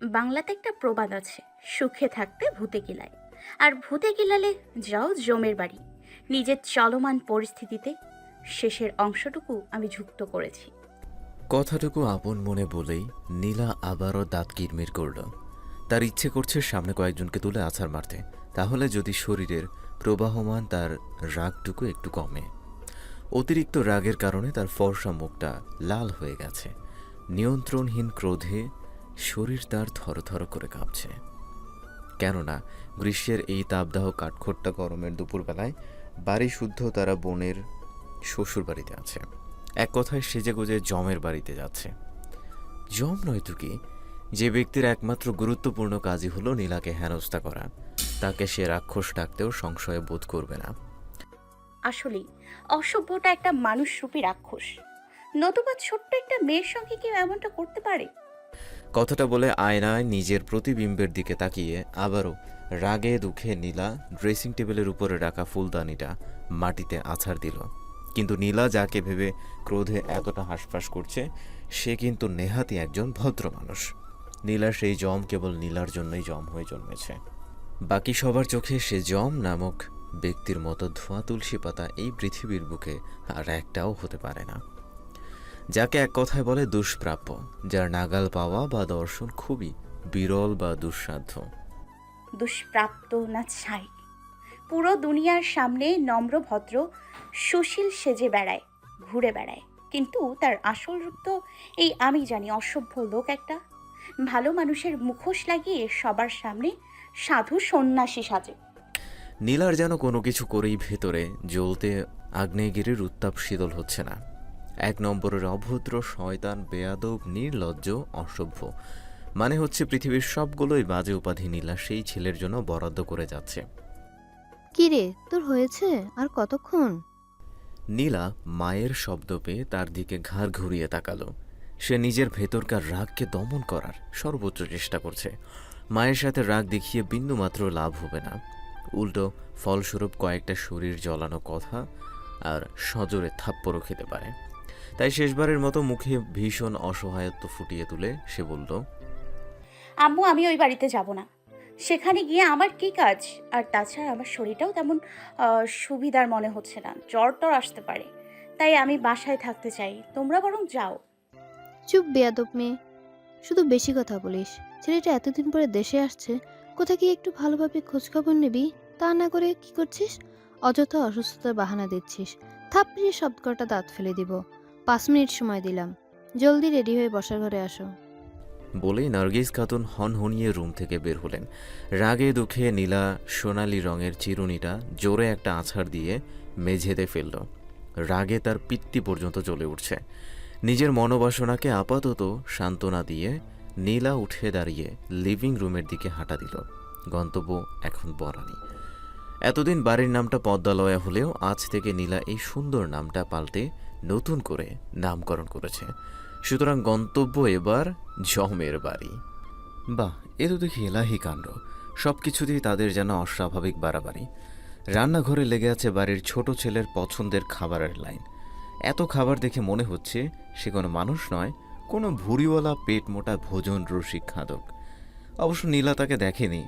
বাংলাতে একটা প্রবাদ আছে, সুখে থাকতে ভূতে কিলায়। আর ভূতে কিলালে যাও জমের বাড়ি। নিজের চলমান পরিস্থিতিতে শেষের অংশটুকু আমি যুক্ত করেছি। কথাটুকু আপন মনে বলেই নীলা আবারও দাঁত কিরমির করল। তার ইচ্ছে করছে সামনে কয়েকজনকে তুলে আছাড় মারতে, তাহলে যদি শরীরের প্রবাহমান তার রাগটুকু একটু কমে। অতিরিক্ত রাগের কারণে তার ফর্সা মুখটা লাল হয়ে গেছে। নিয়ন্ত্রণহীন ক্রোধে শরীর তার থরথর করে কাঁপছে। কেননা গ্রীষ্মের এই তাপদাহ কাঠখোট্টা গরমের দুপুরবেলায় বাড়ি শুদ্ধ তারা বোনের শ্বশুর বাড়িতে আছে। এক কথায় সেজেগুজে জমের বাড়িতে যাচ্ছে। জম নয় তো কি, যে ব্যক্তির একমাত্র গুরুত্বপূর্ণ কাজই হলো নীলাকে হেনস্থা করা, তাকে সে রাক্ষস ডাকতেও সংশয় বোধ করবে না। আসলেই অসভ্যটা একটা মানুষরূপী রাক্ষস। নতুবা ছোট্ট একটা মেয়ের সঙ্গে কেউ এমনটা করতে পারে? কথাটা বলে আয়নায় নিজের প্রতিবিম্বের দিকে তাকিয়ে আবারও রাগে দুঃখে নীলা ড্রেসিং টেবিলের উপরে রাখা ফুলদানিটা মাটিতে আছাড় দিল। কিন্তু নীলা যাকে ভেবে ক্রোধে এতটা হাঁসফাঁস করছে, সে কিন্তু নেহাতি একজন ভদ্র মানুষ। নীলার সেই জম কেবল নীলার জন্যই জম হয়ে জন্মেছে। বাকি সবার চোখে সে জম নামক ব্যক্তির মতো ধোঁয়া তুলসী পাতা এই পৃথিবীর বুকে আর একটাও হতে পারে না। যাকে এক কথায় বলে দুষ্প্রাপ্য, যার নাগাল পাওয়া বা দর্শন খুবই বিরল বা দুঃসাধ্য। দুষ্প্রাপ্য না ছাই, পুরো দুনিয়ার সামনে নম্র ভদ্র সুশীল সেজে বেড়ায়, ঘুরে বেড়ায়। কিন্তু তার আসল রূপ তো এই আমি জানি, অসভ্য লোক একটা। ভালো মানুষের মুখোশ লাগিয়ে সবার সামনে সাধু সন্ন্যাসী সাজে। নীলার যেন কোনো কিছু করেই ভেতরে জ্বলতে আগ্নেয়গিরির উত্তাপ শীতল হচ্ছে না। এক নম্বরের অভদ্র শয়তান, বেয়াদব, নির্লজ্জ, অসভ্য, মানে হচ্ছে পৃথিবীর সবগুলোই বাজে উপাধি নীলা সেই ছেলের জন্য বরাদ্দ করে যাচ্ছে। কি রে, তোর হয়েছে আর কতক্ষণ? নীলা মায়ের শব্দ পেয়ে তার দিকে ঘাড় ঘুরিয়ে তাকালো। সে নিজের ভেতরকার রাগকে দমন করার সর্বোচ্চ চেষ্টা করছে। মায়ের সাথে রাগ দেখিয়ে বিন্দুমাত্র লাভ হবে না, উল্টো ফলস্বরূপ কয়েকটা শরীর জ্বলানো কথা আর সজোরে থাপ্পড়ও খেতে পারে। তাই শেষবারের মতো মুখে ভীষণ অসহায়ত্ব ফুটিয়ে তুলে সে বলল, আম্মু, আমি ওই বাড়িতে যাব না। সেখানে গিয়ে আমার কি কাজ? আর তাছাড়া আমার শরীরটাও তেমন সুবিধার মনে হচ্ছে না, জ্বর টর আসতে পারে। তাই আমি বাসায় থাকতে চাই, তোমরা বরং যাও। চুপ বেয়াদব মেয়ে, শুধু বেশি কথা বলিস। ছেলেটা এতদিন পরে দেশে আসছে, কোথা গিয়ে একটু ভালোভাবে খোঁজখবর নিবি, তা না করে কি করছিস? অযথা অসুস্থতার বাহানা দিচ্ছিস। থাপড়িয়ে শব্দ কটা দাঁত ফেলে দিব। 5 মিনিট সময় দিলাম, জলদি রেডি হয়ে বসার ঘরে আসো। বলেই নার্গিস খাতুন হনহনিয়ে রুম থেকে বের হলেন। রাগে দুঃখে নীলা সোনালি রঙের চিরুনিটা জোরে একটা আছাড় দিয়ে মেঝেতে ফেলল। রাগে তার পিত্তি পর্যন্ত জ্বলে উঠছে। নিজের মনোবাসনাকে আপাতত সান্ত্বনা দিয়ে নীলা উঠে দাঁড়িয়ে লিভিং রুমের দিকে হাঁটা দিল। গন্তব্য এখন বরানি। এতদিন বাড়ির নামটা পদ্মালয়া হলেও আজ থেকে নীলা এই সুন্দর নামটা পাল্টে নতুন করে নামকরণ করেছে। সুতরাং গন্তব্য এবার জমের বাড়ি। বাহ, এ তো দেখি এলাহি কাণ্ড। সব কিছুতেই তাদের যেন অস্বাভাবিক বাড়াবাড়ি। রান্নাঘরে লেগে আছে বাড়ির ছোট ছেলের পছন্দের খাবারের লাইন। এত খাবার দেখে মনে হচ্ছে সে কোনো মানুষ নয়, কোনো ভুঁড়িওয়ালা পেট মোটা ভোজন রসিক খাদক। অবশ্য নীলা তাকে দেখেনি,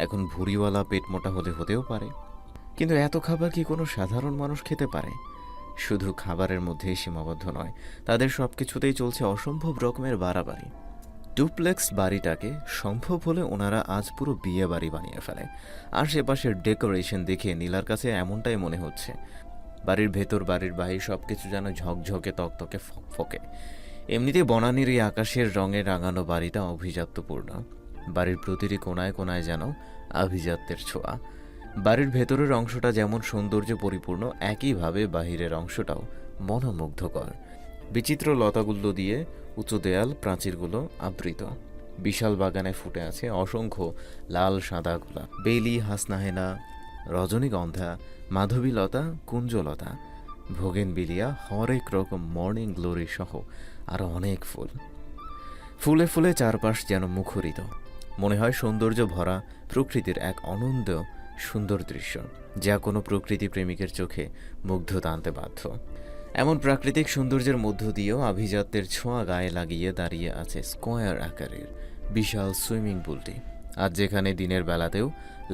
এখন ভুঁড়িওয়ালা পেট মোটা হলে হতেও পারে। কিন্তু এত খাবার কি কোনো সাধারণ মানুষ খেতে পারে? শুধু খাবারের মধ্যেই সীমাবদ্ধ নয়, তাদের সব কিছুতেই চলছে অসম্ভব রকমের বাড়াবাড়ি। ডুপ্লেক্স বাড়িটাকে সম্ভব হলে ওনারা আজ পুরো বিয়ে বাড়ি বানিয়ে ফেলে। আশেপাশের ডেকোরেশন দেখে নীলার কাছে এমনটাই মনে হচ্ছে। বাড়ির ভেতর বাড়ির বাহির সব কিছু যেন ঝকঝকে তকতকে ফকফকে। এমনিতেই বনানীর এই আকাশের রঙে রাঙানো বাড়িটা অভিজাত্যপূর্ণ। বাড়ির প্রতিটি কোনায় কোনায় যেন আভিজাত্যের ছোঁয়া। বাড়ির ভেতরের অংশটা যেমন সৌন্দর্যে পরিপূর্ণ, একইভাবে বাহিরের অংশটাও মনোমুগ্ধকর। বিচিত্র লতাগুলো দিয়ে উঁচু দেয়াল প্রাচীরগুলো আবৃত। বিশাল বাগানে ফুটে আছে অসংখ্য লাল সাদা গোলাপ, বেলি, হাসনাহেনা, রজনীগন্ধা, মাধবীলতা, কুঞ্জলতা, ভোগেনবিলিয়া, হরেক রকম মর্নিং গ্লোরি সহ আরও অনেক ফুল। ফুলে ফুলে চারপাশ যেন মুখরিত। মনে হয় সৌন্দর্য ভরা প্রকৃতির এক অনন্ত সুন্দর দৃশ্য, যা কোনো প্রকৃতি প্রেমিকের চোখে মুগ্ধতা আনতে বাধ্য। এমন প্রাকৃতিক সৌন্দর্যের মধ্য দিয়েও আভিজাত্যের ছোঁয়া গায়ে লাগিয়ে দাঁড়িয়ে আছে স্কোয়ার আকারের বিশাল সুইমিং পুলটি। আর যেখানে দিনের বেলাতেও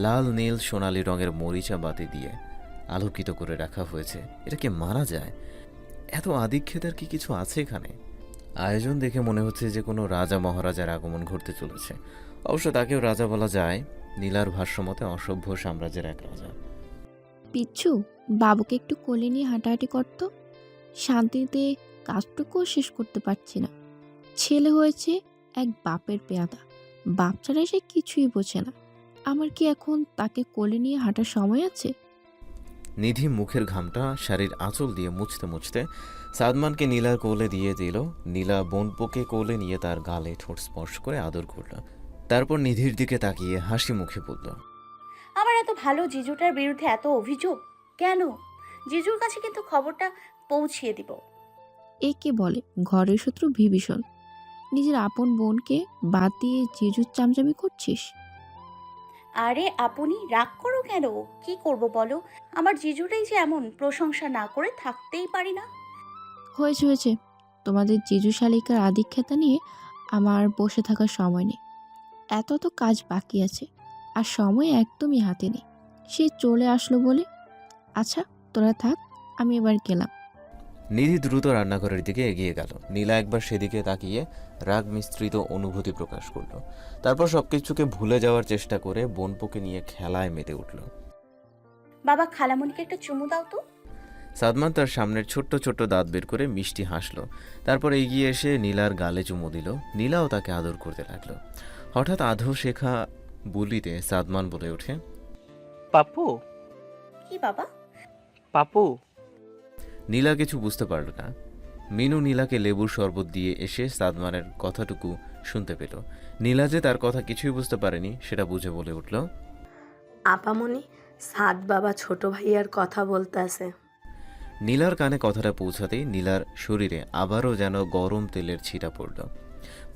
লাল নীল সোনালি রঙের মরিচা বাতি দিয়ে আলোকিত করে রাখা হয়েছে, এটা কি মানা যায়? এত আদিক্ষেতার কি কিছু আছে এখানে? আয়োজন দেখে মনে হচ্ছে যে কোনো রাজা মহারাজার আগমন ঘটতে চলেছে। অবশ্য তাকেও রাজা বলা যায়, নীলার ভাষ্যমতে অসভ্য সাম্রাজ্যের এক রাজা। পিচ্ছু, বাবুকে একটু কোলে নিয়ে হাঁটাহাঁটি করতো। শান্তিতে কাজটুকুও শেষ করতে পারছি না। ছেলে হয়েছে এক বাপের পেয়াদা, বাপ ছাড়া সে কিছুই বোঝে না। আমার কি এখন তাকে কোলে নিয়ে হাঁটার সময় আছে? নিধি মুখের ঘামটা শাড়ির আঁচল দিয়ে মুছতে মুছতে সাদমানকে নীলার কোলে দিয়ে দিল। নীলা বোনপোকে কোলে নিয়ে তার গালে ঠোঁট স্পর্শ করে আদর করল। তারপর নিধির দিকে তাকিয়ে হাসি মুখে বলল, আমার এত ভালো জিজুটার বিরুদ্ধে এত অভিযোগ কেন? জিজুর কাছে কিন্তু খবরটা পৌঁছিয়ে দিব। একে বলে ঘরের শত্রু বিভীষণ। নিজের আপন বোনকে বাদ দিয়ে জিজুর চামচামি করছিস? আরে আপনি রাগ করো কেন? কি করব বলো? আমার জিজুটাই যে এমন, প্রশংসা না করে থাকতেই পারি না। হয়েছে হয়েছে, তোমাদের জিজু শালিকার আধিক্যতা নিয়ে আমার বসে থাকার সময় নেই। এত তো কাজ বাকি আছে, আর সময় একদমই হাতে নেই। সে চলে আসলো বলে। আচ্ছা, তোরা থাক, আমি এবার গেলাম। নিধি দ্রুত রান্নাঘরের দিকে এগিয়ে গেল। নীলা একবার সেদিকে তাকিয়ে রাগ মিশ্রিত অনুভূতি প্রকাশ করল। তারপর সবকিছুকে ভুলে যাওয়ার চেষ্টা করে বোনপোকে নিয়ে খেলায় মেতে উঠল। বাবা, খালামণিকে একটা চুমু দাও তো। সাদমান তার সামনের ছোট্ট ছোট্ট দাঁত বের করে মিষ্টি হাসল। তারপর এগিয়ে এসে নীলার গালে চুমু দিল। নীলাও তাকে আদর করতে লাগলো। হঠাৎ আধো শেখা বলিতে সাদমান বলে ওঠে, পাপু, কি বাবা? পাপু। নীলা কিছু বুঝতে পারল না। মিনু নীলাকে লেবুর শরবত দিয়ে এসে সাদমানের কথাটুকু শুনতে পেল। নীলা যে তার কথা কিছুই বুঝতে পারেনি সেটা বুঝে বলে উঠল, আপামনি, সাদ বাবা ছোট ভাইয়ার কথা বলতেছে। নীলার কানে কথাটা পৌঁছাতেই নীলার শরীরে আবারও যেন গরম তেলের ছিটা পড়ল।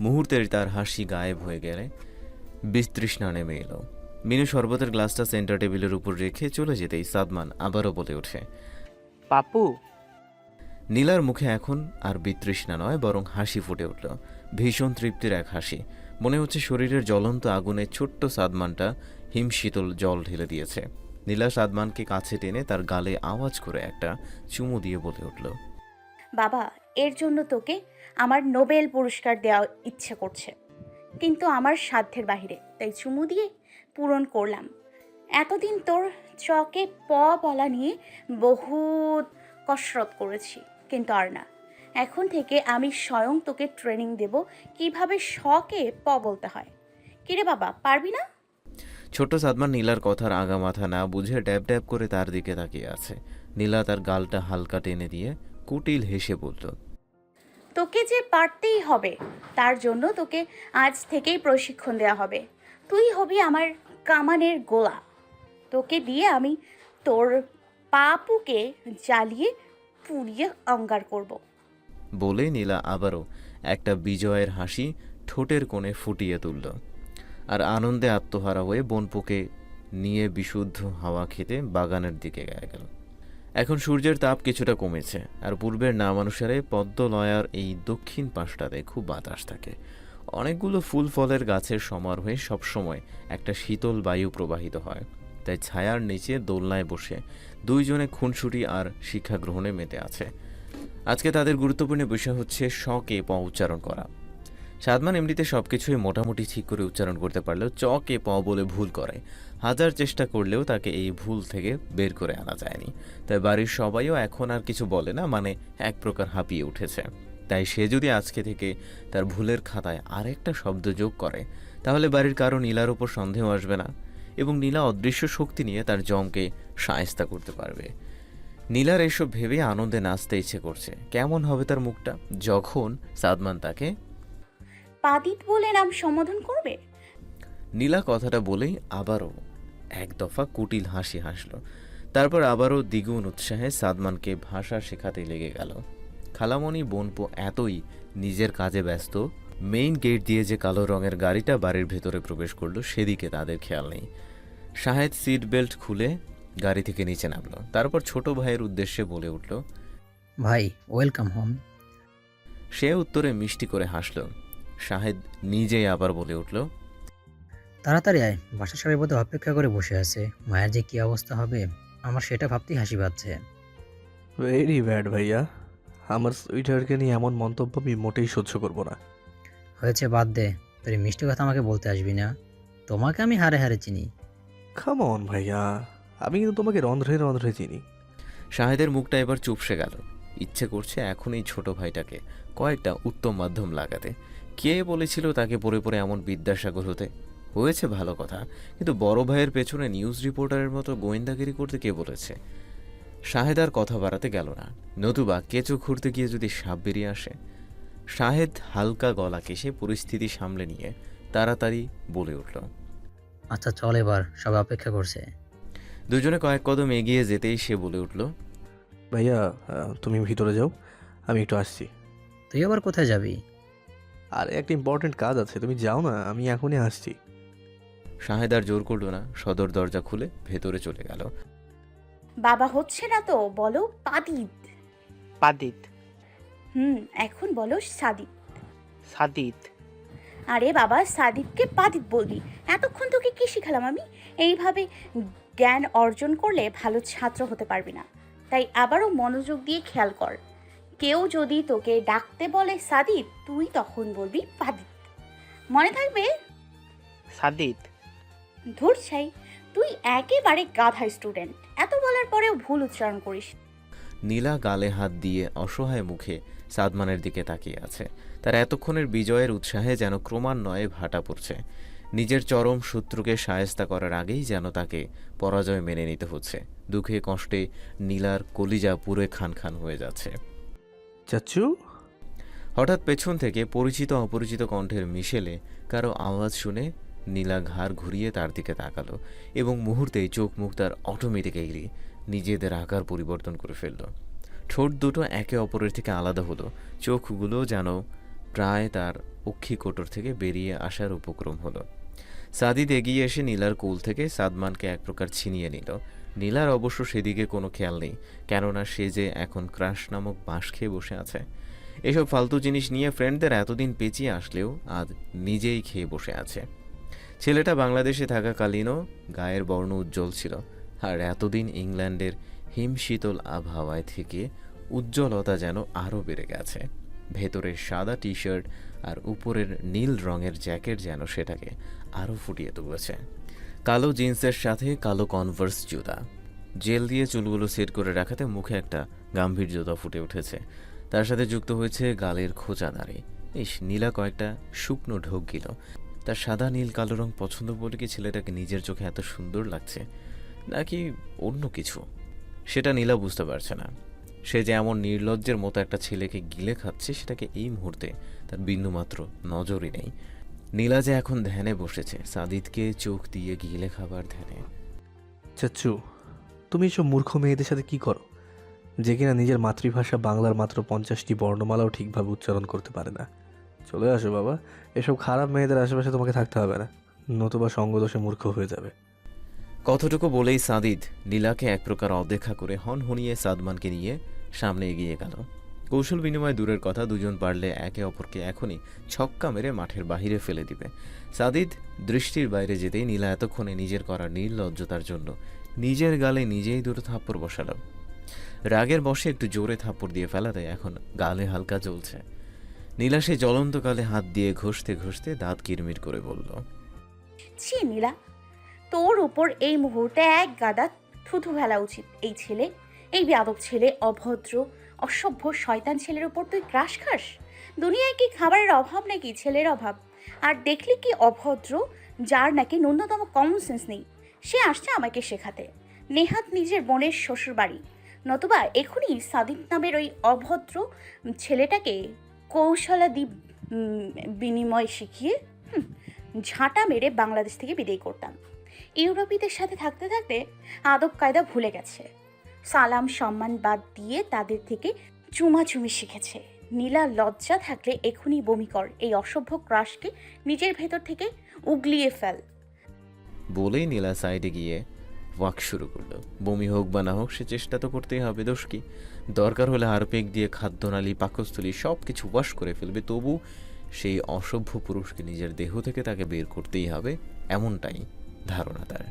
মুহূর্তের তার হাসি গায়েব হয়ে গেলে বিতৃষ্ণা নেমে এলো। মিনু শরবতের গ্লাসটা সেন্টার টেবিলের উপর রেখে চলে যেতেই সাদমান আবারও বলে ওঠে, পাপু। নীলার মুখে এখন আর বিতৃষ্ণা নয়, বরং হাসি ফুটে উঠল। ভীষণ তৃপ্তির এক হাসি। মনে হচ্ছে শরীরের জ্বলন্ত আগুনে ছোট্ট সাদমানটা হিমশীতল জল ঢেলে দিয়েছে। নীলা সাদমানকে কাছে টেনে তার গালে আওয়াজ করে একটা চুমু দিয়ে বলে উঠল, বাবা, এর জন্য তোকে আমার নোবেল পুরস্কার দেওয়া ইচ্ছে করছে, কিন্তু আমার সাধ্যের বাহিরে, তাই চুমু দিয়ে পূরণ করলাম। এতদিন তোর চকে প বলা নিয়ে বহুত কসরত করেছি, কিন্তু আর না। এখন থেকে আমি স্বয়ং তোকে ট্রেনিং দেব কিভাবে শকে প বলতে হয়। কিরে বাবা, পারবি না? ছোট্ট সাদমান নীলার কথার আগা মাথা না বুঝে ড্যাব ড্যাব করে তার দিকে তাকিয়ে আছে। নীলা তার গালটা হালকা টেনে দিয়ে কুটিল হেসে বলল, তোকে যে পারতেই হবে, তার জন্য তোকে আজ থেকেই প্রশিক্ষণ দেওয়া হবে। তুই হবি আমার কামানের গোলা। তোকে দিয়ে আমি তোর পাপুকে জ্বালিয়ে পুড়িয়ে অঙ্গার করব। বলে নীলা আবারও একটা বিজয়ের হাসি ঠোঁটের কোণে ফুটিয়ে তুলল। আর আনন্দে আত্মহারা হয়ে বনপুকে নিয়ে বিশুদ্ধ হাওয়া খেতে বাগানের দিকে গেল। এখন সূর্যের তাপ কিছুটা কমেছে, আর পূর্বের নামানুসারে পদ্মলয়ার এই দক্ষিণ পাশটাতে খুব বাতাস থাকে। অনেকগুলো ফুল ফলের গাছের সমারোহে সবসময় একটা শীতল বায়ু প্রবাহিত হয়। তাই ছায়ার নিচে দোলনায় বসে দুইজনে খুনসুটি আর শিক্ষা গ্রহণে মেতে আছে। আজকে তাদের গুরুত্বপূর্ণ বিষয় হচ্ছে কে প উচ্চারণ করা। সাদমান এমনিতে সব কিছুই মোটামুটি ঠিক করে উচ্চারণ করতে পারলেও কে প বলে ভুল করে। হাজার চেষ্টা করলেও তাকে এই ভুল থেকে বের করে আনা যায়নি। তাই বাড়ির সবাইও এখন আর কিছু বলে না, মানে এক প্রকার হাঁপিয়ে উঠেছে। তাই সে যদি আজকে থেকে তার ভুলের খাতায় আরেকটা শব্দ যোগ করে, তাহলে বাড়ির কারো নীলার উপর সন্দেহ আসবে না, এবং নীলা অদৃশ্য শক্তি নিয়ে তার জমকে শায়েস্তা করতে পারবে। নীলার এসব ভেবে আনন্দে নাচতে ইচ্ছে করছে। কেমন হবে তার মুখটা যখন সাদমান তাকে পাদিত বলে নাম সম্বোধন করবে। নীলা কথাটা বলেই আবারও এক দফা কুটিল হাসি হাসল। তারপর আবারও দ্বিগুণ উৎসাহে সাদমানকে ভাষা শেখাতে লেগে গেল। খালামণি বোনপো এতই নিজের কাজে ব্যস্ত, মেইন গেট দিয়ে যে কালো রঙের গাড়িটা বাড়ির ভেতরে প্রবেশ করলো সেদিকে তাদের খেয়াল নেই। শাহেদ সিট বেল্ট খুলে গাড়ি থেকে নিচে নামলো। তারপর ছোট ভাইয়ের উদ্দেশ্যে বলে উঠল, ভাই ওয়েলকাম হোম। সে উত্তরে মিষ্টি করে হাসল। শাহেদ নিজেই আবার বলে উঠল, তাড়াতাড়ি আয়, বাসার সবাই বোধহয় অপেক্ষা করে বসে আছে। মায়ের যে কি অবস্থা হবে আমার সেটা ভাবতেই হাসি পাচ্ছে। ভেরি ব্যাড ভাইয়া, আমার সুইটারকে নিয়ে এমন মন্তব্য আমি মোটেই সহ্য করব না। হয়েছে, বাদ দে, তোর এই মিষ্টি কথা আমাকে বলতে আসবি না। তোমাকে আমি হারে হারে চিনি। কাম অন ভাইয়া, আমি কিন্তু তোমাকে রন্ধ্রে রন্ধ্রে চিনি। শাহেদের মুখটা এবার চুপসে গেল। ইচ্ছে করছে এখন এই ছোট ভাইটাকে কয়েকটা উত্তম মাধ্যম লাগাতে। কে বলেছিল তাকে পড়ে পড়ে এমন বিদ্যাসাগর হতে? হয়েছে ভালো কথা, কিন্তু বড় ভাইয়ের পেছনে নিউজ রিপোর্টারের মতো গোয়েন্দাগিরি করতে কে বলেছে? শাহেদ আর কথা বাড়াতে গেল না, নতুবা কেঁচো খুঁড়তে গিয়ে যদি সাপ বেরিয়ে আসে। শাহেদ হালকা গলা কেশে পরিস্থিতি সামলে নিয়ে তাড়াতাড়ি বলে উঠল, আচ্ছা চল, এবার সবাই অপেক্ষা করছে। দুজনে কয়েক কদম এগিয়ে যেতেই সে বলে উঠল, ভাইয়া তুমি ভিতরে যাও, আমি একটু আসছি। তুই আবার কোথায় যাবি? আর একটা ইম্পর্টেন্ট কাজ আছে, তুমি যাও না, আমি এখনই আসছি। শাহেদ আর জোর করল না, সদর দরজা খুলে ভেতরে চলে গেল। বাবা হচ্ছে না তো বলো পাদিদ। পাদিত। এখন বলো সাদিদ। সাদিত। আরে বাবা, সাদিদকে পাদিদ বলবি। এতক্ষণ তোকে কি শিখালাম আমি? এইভাবে জ্ঞান অর্জন করলে ভালো ছাত্র হতে পারবি না। তাই আবারও মনোযোগ দিয়ে খেয়াল কর। কেউ যদি তোকে ডাকতে বলে সাদিদ, তুই তখন বলবি পাদিদ। মনে থাকবে? সাদিত। ধুর ছাই, তুই একেবারে গাধা স্টুডেন্ট। এত বলার পরেও ভুল উচ্চারণ করিস। নীলা গালে হাত দিয়ে অসহায় মুখে সাদমানের দিকে তাকিয়ে আছে। তার এতক্ষণের বিজয়ের উৎসাহে যেন ক্রমান্বয়ে ভাটা পড়ছে। নিজের চরম শত্রুকে সায়স্তা করার আগেই যেন তাকে পরাজয় মেনে নিতে হচ্ছে। দুঃখে কষ্টে নীলার কলিজা পুরে খান খান হয়ে যাচ্ছে। চাচ্চু। হঠাৎ পেছন থেকে পরিচিত অপরিচিত কণ্ঠের মিশেলে কারো আওয়াজ শুনে নীলা ঘাড় ঘুরিয়ে তার দিকে তাকালো এবং মুহূর্তেই চোখ মুখ তার অটোমেটিক্যালি নিজেদের আকার পরিবর্তন করে ফেলল। ঠোঁট দুটো একে অপরের থেকে আলাদা হলো, চোখগুলো যেন প্রায় তার অক্ষিকোটর থেকে বেরিয়ে আসার উপক্রম হলো। সাদিদ এগিয়ে এসে নীলার কোল থেকে সাদমানকে এক প্রকার ছিনিয়ে নিল। নীলার অবশ্য সেদিকে কোনো খেয়াল নেই, কেননা সে যে এখন ক্রাশ নামক বাঁশ খেয়ে বসে আছে। এসব ফালতু জিনিস নিয়ে ফ্রেন্ডদের এতদিন পেঁচিয়ে আসলেও আজ নিজেই খেয়ে বসে আছে। ছেলেটা বাংলাদেশে থাকাকালীনও গায়ের বর্ণ উজ্জ্বল ছিল, আর এতদিন ইংল্যান্ডের হিমশীতল আবহাওয়ায় থেকে উজ্জ্বলতা যেন আরও বেড়ে গেছে। ভেতরের সাদা টি শার্ট আর উপরের নীল রঙের জ্যাকেট যেন সেটাকে আরও ফুটিয়ে তুলেছে। কালো জিন্সের সাথে কালো কনভার্স জুতা, জেল দিয়ে চুলগুলো সেট করে রাখাতে মুখে একটা গাম্ভীর্যতা ফুটে উঠেছে। তার সাথে যুক্ত হয়েছে গালের খোঁচা দাড়ি। নীলা কয়েকটা শুকনো ঢোক গিল। তার সাদা নীল কালো রং পছন্দ বলে কি ছেলেটাকে নিজের চোখে এত সুন্দর লাগছে, নাকি অন্য কিছু? সেটা নীলা বুঝতে পারছে না। সে যে এমন নির্লজ্জের মতো একটা ছেলেকে গিলে খাচ্ছে সেটাকে এই মুহূর্তে তার বিন্দুমাত্র নজরই নেই। নীলা যে এখন ধ্যানে বসেছে, সাদিদকে চোখ দিয়ে গিলে খাবার ধ্যানে। চাচ্চু, তুমি এসব মূর্খ মেয়েদের সাথে কি করো, যে কিনা নিজের মাতৃভাষা বাংলার মাত্র 50টি বর্ণমালাও ঠিকভাবে উচ্চারণ করতে পারে না? চলে আসো বাবা, এসব খারাপ মেয়েদের আশেপাশে তোমাকে থাকতে হবে না, নতুবা সঙ্গদোষে মূর্খ হয়ে যাবে। কতটুকু বলেই সাদিদ নীলাকে এক প্রকার অদেখা করে হনহনিয়ে সাদমানকে নিয়ে সামনে এগিয়ে গেল। কৌশল বিনিময় দূরের কথা, দুজন পারলে একে অপরকে এখনই ছক্কা মেরে মাঠের বাহিরে ফেলে দিবে। সাদিদ দৃষ্টির বাইরে যেতেই নীলা এতক্ষণে নিজের করা নির্লজ্জতার জন্য নিজের গালে নিজেই দুটো থাপ্পড় বসালো। রাগের বশে একটু জোরে থাপ্পড় দিয়ে ফেলাতে এখন গালে হালকা জ্বলছে। নীলা সে জ্বলন্ত গালে হাত দিয়ে ঘষতে ঘষতে দাঁত কিরমির করে বলল, ছি নীলা, তোর উপর এই মুহূর্তে এক গাদা থুথু ফেলা উচিত। এই ছেলে, এই বেয়াদব ছেলে, অভদ্র অসভ্য শয়তান ছেলের উপর তুই ক্রাশ খাস? দুনিয়ায় কি খাবারের অভাব নাকি ছেলের অভাব? আর দেখলি কি অভদ্র, যার নাকি ন্যূনতম কমন সেন্স নেই, সে আসছে আমাকে শেখাতে। নেহাত নিজের বোনের শ্বশুর বাড়ি, নতুবা এখনই সাদিদ নামের ওই অভদ্র ছেলেটাকে কৌশলাদি বিনিময় শিখিয়ে ঝাঁটা মেরে বাংলাদেশ থেকে বিদায় করতাম। ইউরোপীদের সাথে থাকতে থাকতে আদব কায়দা ভুলে গেছে, সালাম সম্মান বাদ দিয়ে তাদের থেকে চুমাচুমি শিখেছে। নীলা, লজ্জা থাকলে এখনই বমি কর, এই অসভ্য ক্রাশকে নিজের ভেতর থেকে উগলিয়ে ফেল। বলেই নীলা সাইডে গিয়ে ওয়াক শুরু করলো। বমি হোক বা না হোক সে চেষ্টা তো করতেই হবে, দোষ কি? দরকার হলে হারপেক দিয়ে খাদ্যনালী পাকস্থলী সব কিছু ওয়াশ করে ফেলবে, তবু সেই অসভ্য পুরুষকে নিজের দেহ থেকে তাকে বের করতেই হবে, এমনটাই ধারণা তার।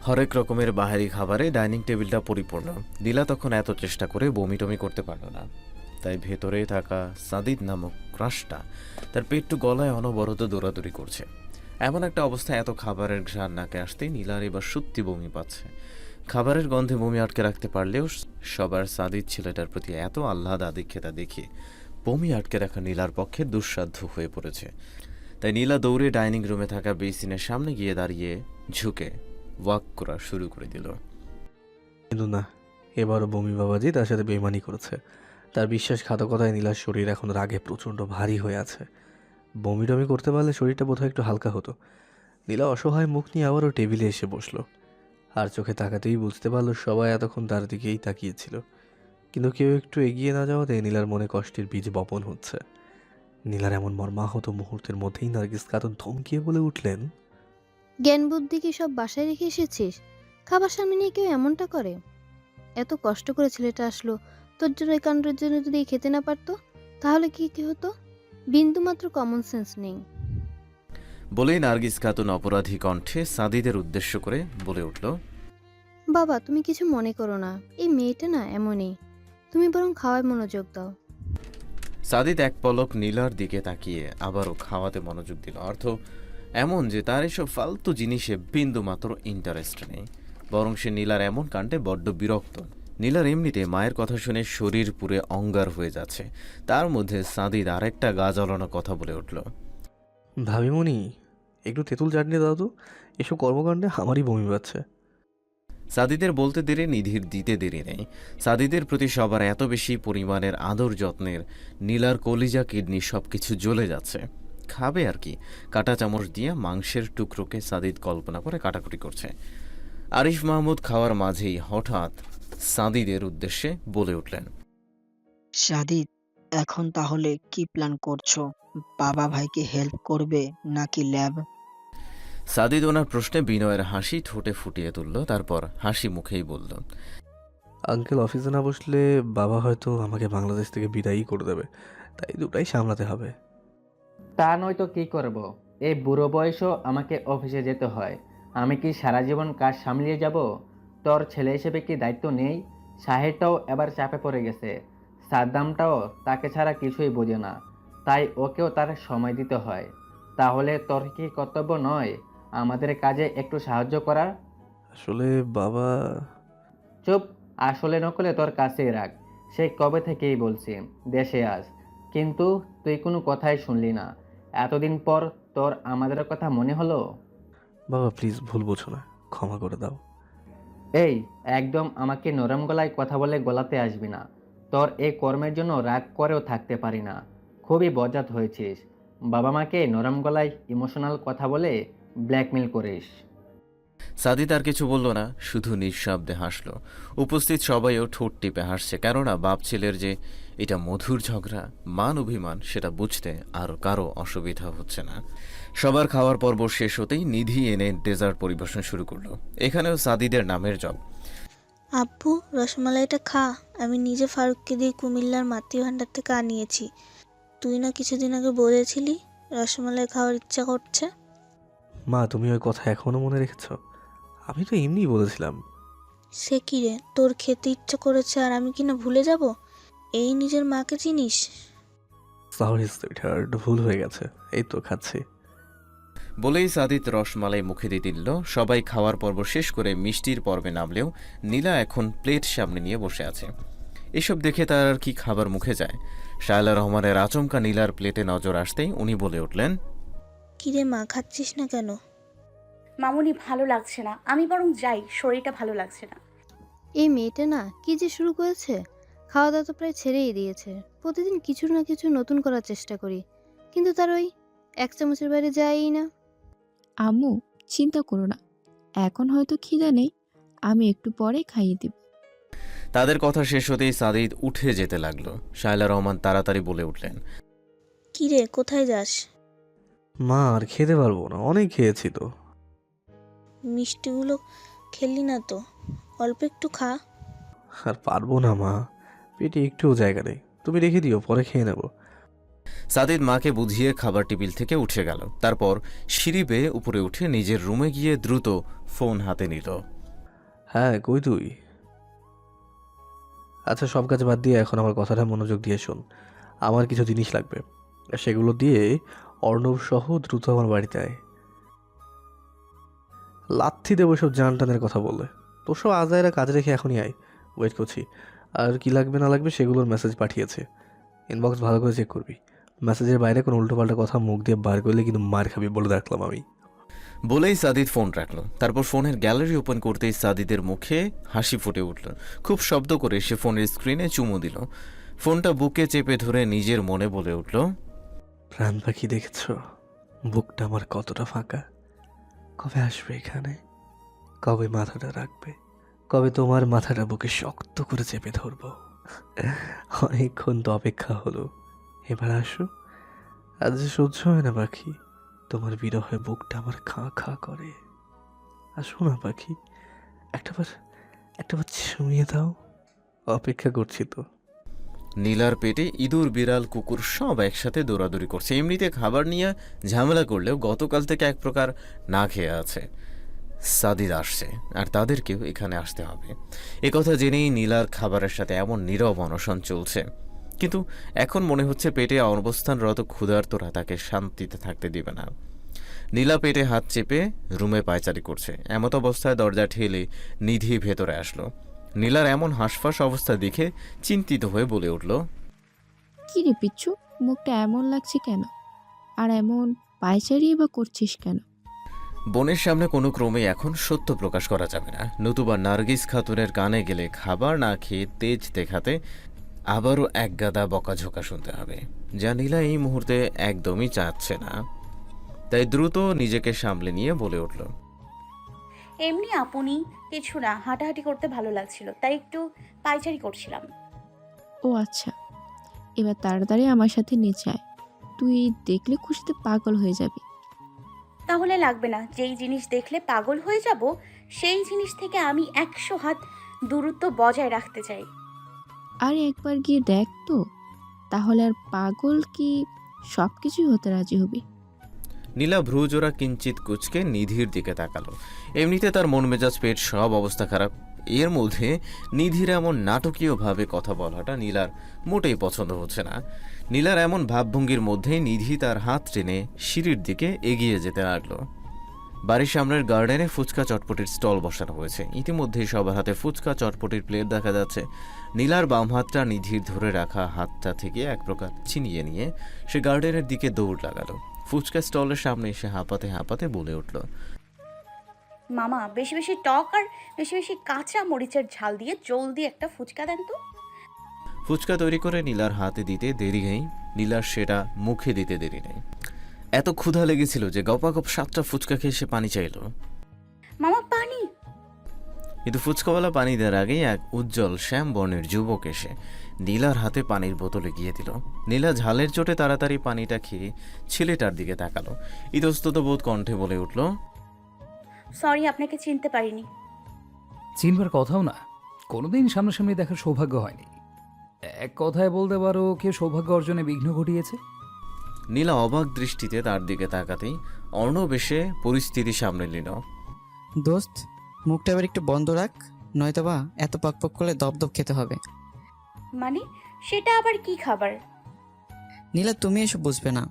হরেক রকমের বাহারি খাবারে ডাইনিং টেবিলটা পরিপূর্ণ। নীলা তখন এত চেষ্টা করে বমি টমি করতে পারল না, তাই ভেতরে থাকা সাদিদ নামক ক্রাশটা তার পেটটু গলায় অনবরত দৌড়াদৌড়ি করছে। এমন একটা অবস্থায় এত খাবারের ঘ্রাণ নাকে আসতেই নীলার এবার সত্যি বমি পাচ্ছে। খাবারের গন্ধে বমি আটকে রাখতে পারলেও সবার সাদিদ ছেলেটার প্রতি এত আহ্লাদ আদিক্ষেতা দেখে বমি আটকে রাখা নীলার পক্ষে দুঃসাধ্য হয়ে পড়েছে। তাই নীলা দৌড়ে ডাইনিং রুমে থাকা বেসিনের সামনে গিয়ে দাঁড়িয়ে ঝুঁকে ওয়াক করা শুরু করে দিল। কিন্তু না, এবারও বমি বাবাজি তার সাথে বেইমানি করেছে। তার বিশ্বাসঘাতকতায় নীলার শরীর এখন রাগে প্রচণ্ড ভারী হয়ে আছে। বমি টমি করতে পারলে শরীরটা বোধহয় একটু হালকা হতো। নীলা অসহায় মুখ নিয়ে আবারও টেবিলে এসে বসলো। আর চোখে তাকাতেই বুঝতে পারলো সবাই এতক্ষণ তার দিকেই তাকিয়েছিল, কিন্তু কেউ একটু এগিয়ে না যাওয়াতে নীলার মনে কষ্টের বীজ বপন হচ্ছে। নীলার এমন মর্মাহত মুহূর্তের মধ্যেই নার্গিস খাতুন থমকিয়ে বলে উঠলেন, জ্ঞান বুদ্ধি কি সব বাসায় রেখে এসেছিস? খাবার সামনে নিয়ে কেউ এমনটা করে? এত কষ্ট করে ছেলেটা আসলো, তোর জন্য এই কাণ্ডের জন্য যদি খেতে না পারতো তাহলে কি হতো? বিন্দু মাত্র কমন সেন্স নেই। বলেই নার্গিস খাতুন অপরাধী কণ্ঠে সাদিদের উদ্দেশ্য করে বলে উঠল, বাবা তুমি কিছু মনে করো না, এই মেয়েটা না এমনই, তুমি বরং খাওয়ায় মনোযোগ দাও। সাদিদ এক পলক নীলার দিকে তাকিয়ে আবারও খাওয়াতে মনোযোগ দিল। অর্থ এমন যে তার এসব ফালতু জিনিসে বিন্দু মাত্র ইন্টারেস্ট নেই, বরং সে নীলার এমন কাণ্ডে বড্ড বিরক্ত। নীলার এমনিতে মায়ের কথা শুনে শরীর পুরে অঙ্গার হয়ে যাচ্ছে, তার মধ্যে সাদিদ আরেকটা গা জ্বালানো কথা বলে উঠল, ভাবিমণি একটু তেঁতুল চাটনি দাও তো, এসব কর্মকাণ্ডে আমারই বমি পাচ্ছে। সাদিদের বলতে দেরি, নিধির দিতে দেরি নেই। সাদিদের প্রতি সবার এত বেশি পরিমাণের আদর যত্নের নীলার কলিজা কিডনি সবকিছু জ্বলে যাচ্ছে। খাবে আর কি, কাঁটা চামচ দিয়ে মাংসের টুকরোকে সাদিদ কল্পনা করে কাটাকুটি করছে। আরিফ মাহমুদ খাওয়ার মাঝেই হঠাৎ সাদিদের উদ্দেশ্যে বলে উঠলেন, সাদিদ, এখন তাহলে কি প্ল্যান করছো? বাবা ভাইকে হেল্প করবে নাকি ল্যাব? সাদিদ ওনার প্রশ্নে বিনয়ের হাসি ঠোঁটে ফুটিয়ে তুলল, তারপর হাসি মুখেই বলল, আঙ্কেল অফিসে না বসলে বাবা হয়তো আমাকে বাংলাদেশ থেকে বিদায়ই করে দেবে, তাই দুটাই সামলাতে হবে। তা নয়তো কি করব? এই বুড়ো বয়সও আমাকে অফিসে যেতে হয়। আমি কি সারা জীবন কাজ সামলিয়ে যাব? তোর ছেলে হিসেবে কি দায়িত্ব নেই? সাহেবটাও এবার চাপে পড়ে গেছে, সাদ্দামটাও তাকে ছাড়া কিছুই বোঝে না, তাই ওকেও তার সময় দিতে হয়। তাহলে তোর কি কর্তব্য নয় আমাদের কাজে একটু সাহায্য করা? আসলে বাবা, চুপ, আসলে নকলে তোর কাছেই রাখ। সেই কবে থেকেই বলছি দেশে আস, কিন্তু তুই কোনো কথাই শুনলি না। এতদিন পর তোর আমাদের কথা মনে হলো? বাবা প্লিজ ভুল বোঝো না, ক্ষমা করে দাও। এই, একদম আমাকে নরম গলায় কথা বলে গলাতে আসবি না। তোর এই কর্মের জন্য রাগ করেও থাকতে পারি না। খুবই বজ্জাত হয়েছিস। বাবা মাকে নরম গলায় ইমোশনাল কথা বলে ব্ল্যাকমেল করিস। সাদিদ আর কিছু বলল না, শুধু নিঃশব্দে হাসল। উপস্থিত সবাইও ঠোঁট টিপে হাসছে, কেননা বাপ ছেলের যে এটা মধুর ঝগড়া, মান অভিমান, সেটা বুঝতে আর কারো অসুবিধা হচ্ছে না। সবার খাওয়ার পর্ব শেষ হতেই নিধি এনে ডেজার্ট পরিবেশন শুরু করলো। এখানেও সাদিদের নামের জব। আব্বু, রসমালাইটা খা, আমি নিজে ফারুককে দিয়ে কুমিল্লার মাতৃভাণ্ডার থেকে আনিয়েছি। তুই না কিছুদিন আগে বলেছিলি রসমালাই খাওয়ার ইচ্ছা করছে। মা তুমি ওই কথা এখনো মনে রেখেছ? আমি তো এমনিই বলেছিলাম। সে কি রে, তোর খেতে ইচ্ছা করেছে আর আমি কিনা ভুলে যাব? এই নিজের মাকে চিনিস? সরি সুইটহার্ট, ভুল হয়ে গেছে, এই তো খাচ্ছি। বলেই সাদিদ রসমালাই মুখে দিয়ে দিল। সবাই খাওয়ার পর্ব শেষ করে মিষ্টির পর্বে নামলেও নীলা এখন প্লেট সামনে নিয়ে বসে আছে। এসব দেখে তার আর কি খাবার মুখে যায়। শায়লা রহমানের আচমকা নীলার প্লেটে নজর আসতেই উনি বলে উঠলেন, কিরে মা, খাচ্ছিস না কেন? মামুনি ভালো লাগছে না, আমি বরং যাই, শরীরটা ভালো লাগছে না। এই মেয়েটা না কি যে শুরু করেছে, খাওয়া দাওয়া তো প্রায় ছেড়েই দিয়েছে। প্রতিদিন কিছু না কিছু নতুন করার চেষ্টা করি, কিন্তু তার ওই এক চামচের বাইরে যায়ই না। আম্মু চিন্তা করো না, এখন হয়তো খিদে নেই, আমি একটু পরে খাইয়ে দিব। তাদের কথা শেষ হতেই সাদিদ উঠে যেতে লাগলো। শায়লা রহমান তাড়াতাড়ি বলে উঠলেন, কিরে, কোথায় যাস? মা আর খেতে পারবো না, অনেক খেয়েছি তো। মিষ্টিগুলো খেলি না তো, অল্প একটু খা। আর পারবো না মা, পেটে একটুও জায়গা নেই। তুমি রেখে দিও, পরে খেয়ে নেব। সাদিদ মাকে বুঝিয়ে খাবার টেবিল থেকে উঠে গেল। তারপর সিঁড়ি বেয়ে উপরে উঠে নিজের রুমে গিয়ে দ্রুত ফোন হাতে নিল। হ্যাঁ, কই তুই? আচ্ছা, সব কাজ বাদ দিয়ে এখন আমার কথাটা মনোযোগ দিয়ে শোন। আমার কিছু জিনিস লাগবে, আর সেগুলো দিয়ে অর্ণব সহ দ্রুত আমার বাড়িতে আয়। লাথি দেবো সব জান টানের কথা বললে। তোর সব আজায়রা কাজ রেখে এখনই আয়, ওয়েট করছি। আর কি লাগবে না লাগবে সেগুলোর মেসেজ পাঠিয়েছে, ইনবক্স ভালো করে চেক করবি। মেসেজের বাইরে কোনো উল্টোপাল্টা কথা মুখ দিয়ে বার করলে কিন্তু মার খাবি বলে রাখলাম আমি। বলেই সাদিদ ফোন রাখলো। তারপর ফোনের গ্যালারি ওপেন করতেই সাদিদের মুখে হাসি ফুটে উঠল। খুব শব্দ করে সে ফোনের স্ক্রিনে চুমু দিল। ফোনটা বুকে চেপে ধরে নিজের মনে বলে উঠল, প্রাণ পাখি দেখেছ, বুকটা আমার কতটা ফাঁকা। কবে আসবে এখানে? কবে মাথাটা রাখবে? কবে তোমার মাথাটা বুকে শক্ত করে চেপে ধরবো? অনেকক্ষণ তো অপেক্ষা হলো, এবার আসো। আজ যে সহ্য হয় না পাখি, তোমার বিরহে বুকটা আমার খাঁ খাঁ করে। আসো না পাখি, একটাবার ছুঁয়ে দাও। অপেক্ষা করছি তো। নীলার পেটে ইঁদুর বিড়াল কুকুর সব একসাথে দৌড়াদৌড়ি করছে। এমনিতে খাবার নিয়ে ঝামেলা করলেও গতকাল থেকে এক প্রকার না খেয়ে আছে। সাদিদ আসছে আর তাদেরকেও এখানে আসতে হবে। একথা জেনেই নীলার খাবারের সাথে এমন নীরব অনশন চলছে। কিন্তু এখন মনে হচ্ছে পেটে অবস্থানরত ক্ষুধার্তরা তাকে শান্তিতে থাকতে দিবে না। নীলা পেটে হাত চেপে রুমে পায়চারি করছে। এমত অবস্থায় দরজা ঠেলে নিধি ভেতরে আসলো। নীলার এমন হাঁসফাঁস অবস্থা দেখে চিন্তিত হয়ে বলে উঠল, কি রে পিচ্ছু, মুখটা এমন লাগছে কেন? আর এমন পায়চারি বা করছিস কেন? বোনের সামনে কোনো ক্রমে এখন সত্য প্রকাশ করা যাবে না, নতুবা নার্গিস খাতুনের কানে গেলে খাবার না খেয়ে তেজ দেখাতে আবারও এক গাদা বকাঝোকা শুনতে হবে, যা নীলা এই মুহূর্তে একদমই চাচ্ছে না। তাই দ্রুত নিজেকে সামলে নিয়ে বলে উঠল, এমনি আপনি কিছু না, হাঁটাহাঁটি করতে ভালো লাগছিল তাই একটু পায়চারি করছিলাম। ও আচ্ছা, এবার তাড়াতাড়ি আমার সাথে নিচে আয়, তুই দেখলে খুশিতে পাগল হয়ে যাবি। তাহলে লাগবে না, যেই জিনিস দেখলে পাগল হয়ে যাব সেই জিনিস থেকে আমি 100 হাত দূরত্ব বজায় রাখতে চাই। আর একবার গিয়ে দেখ তো, তাহলে আর পাগল কি সব কিছুই হতে রাজি হবি। নীলা ভ্রুজোড়া কিঞ্চিত কুচকে নিধির দিকে তাকালো। এমনিতে তার মন মেজাজ পেট সব অবস্থা খারাপ, এর মধ্যে নিধির এমন নাটকীয়ভাবে কথা বলাটা নীলার মোটেই পছন্দ হচ্ছে না। নীলার এমন ভাবভঙ্গির মধ্যেই নিধি তার হাত টেনে সিঁড়ির দিকে এগিয়ে যেতে লাগলো। বাড়ির সামনের গার্ডেনে ফুচকা চটপটির স্টল বসানো হয়েছে। ইতিমধ্যেই সবার হাতে ফুচকা চটপটির প্লেট দেখা যাচ্ছে। নীলার বাম হাতটা নিধির ধরে রাখা হাতটা থেকে এক প্রকার ছিনিয়ে নিয়ে সে গার্ডেনের দিকে দৌড় লাগালো। ফুচকা স্টলের সামনে এসে হাঁপাতে হাঁপাতে বলে উঠল, মামা, বেশি বেশি টক আর বেশি বেশি কাঁচা মরিচের ঝাল দিয়ে জলদি একটা ফুচকা দেন তো। ফুচকা তৈরি করে নীলার হাতে দিতে দেরি নেই, নীলার সেটা মুখে দিতে দেরি নেই। এত ক্ষুধা লেগেছিল যে গপাগপ 7টা ফুচকা খেয়ে সে পানি চাইল। মামা পানি। কিন্তু ফুচকাওয়ালা পানি দেওয়ার আগেই এক উজ্জ্বল শ্যাম বর্ণের যুবক এসে নীলার হাতে পানির বোতল এগিয়ে দিল। নীলা ঝালের চোটে তাড়াতাড়ি পানিটা খেয়ে ছেলেটার দিকে তাকালো। ইতস্তত বোধ কণ্ঠে বলে উঠল, সরি, আপনাকে চিনতে পারিনি। চিনবার কথাও না, কোনোদিন সামনাসামনি দেখার সৌভাগ্য হয়নি। এক কথায় বলতে পারো কে সৌভাগ্য অর্জনে বিঘ্ন ঘটিয়েছে। নীলা অবাক দৃষ্টিতে তার দিকে তাকাতেই অর্ণব এসে পরিস্থিতি সামনে নিল। দোস্ত, মুখটা এবার একটু বন্ধ রাখ, নয়তোবা এত পকপক করলে দপদপ খেতে হবে। মানে সেটা আবার কি খাবার? নীলা, তুমি এসব বুঝবে না।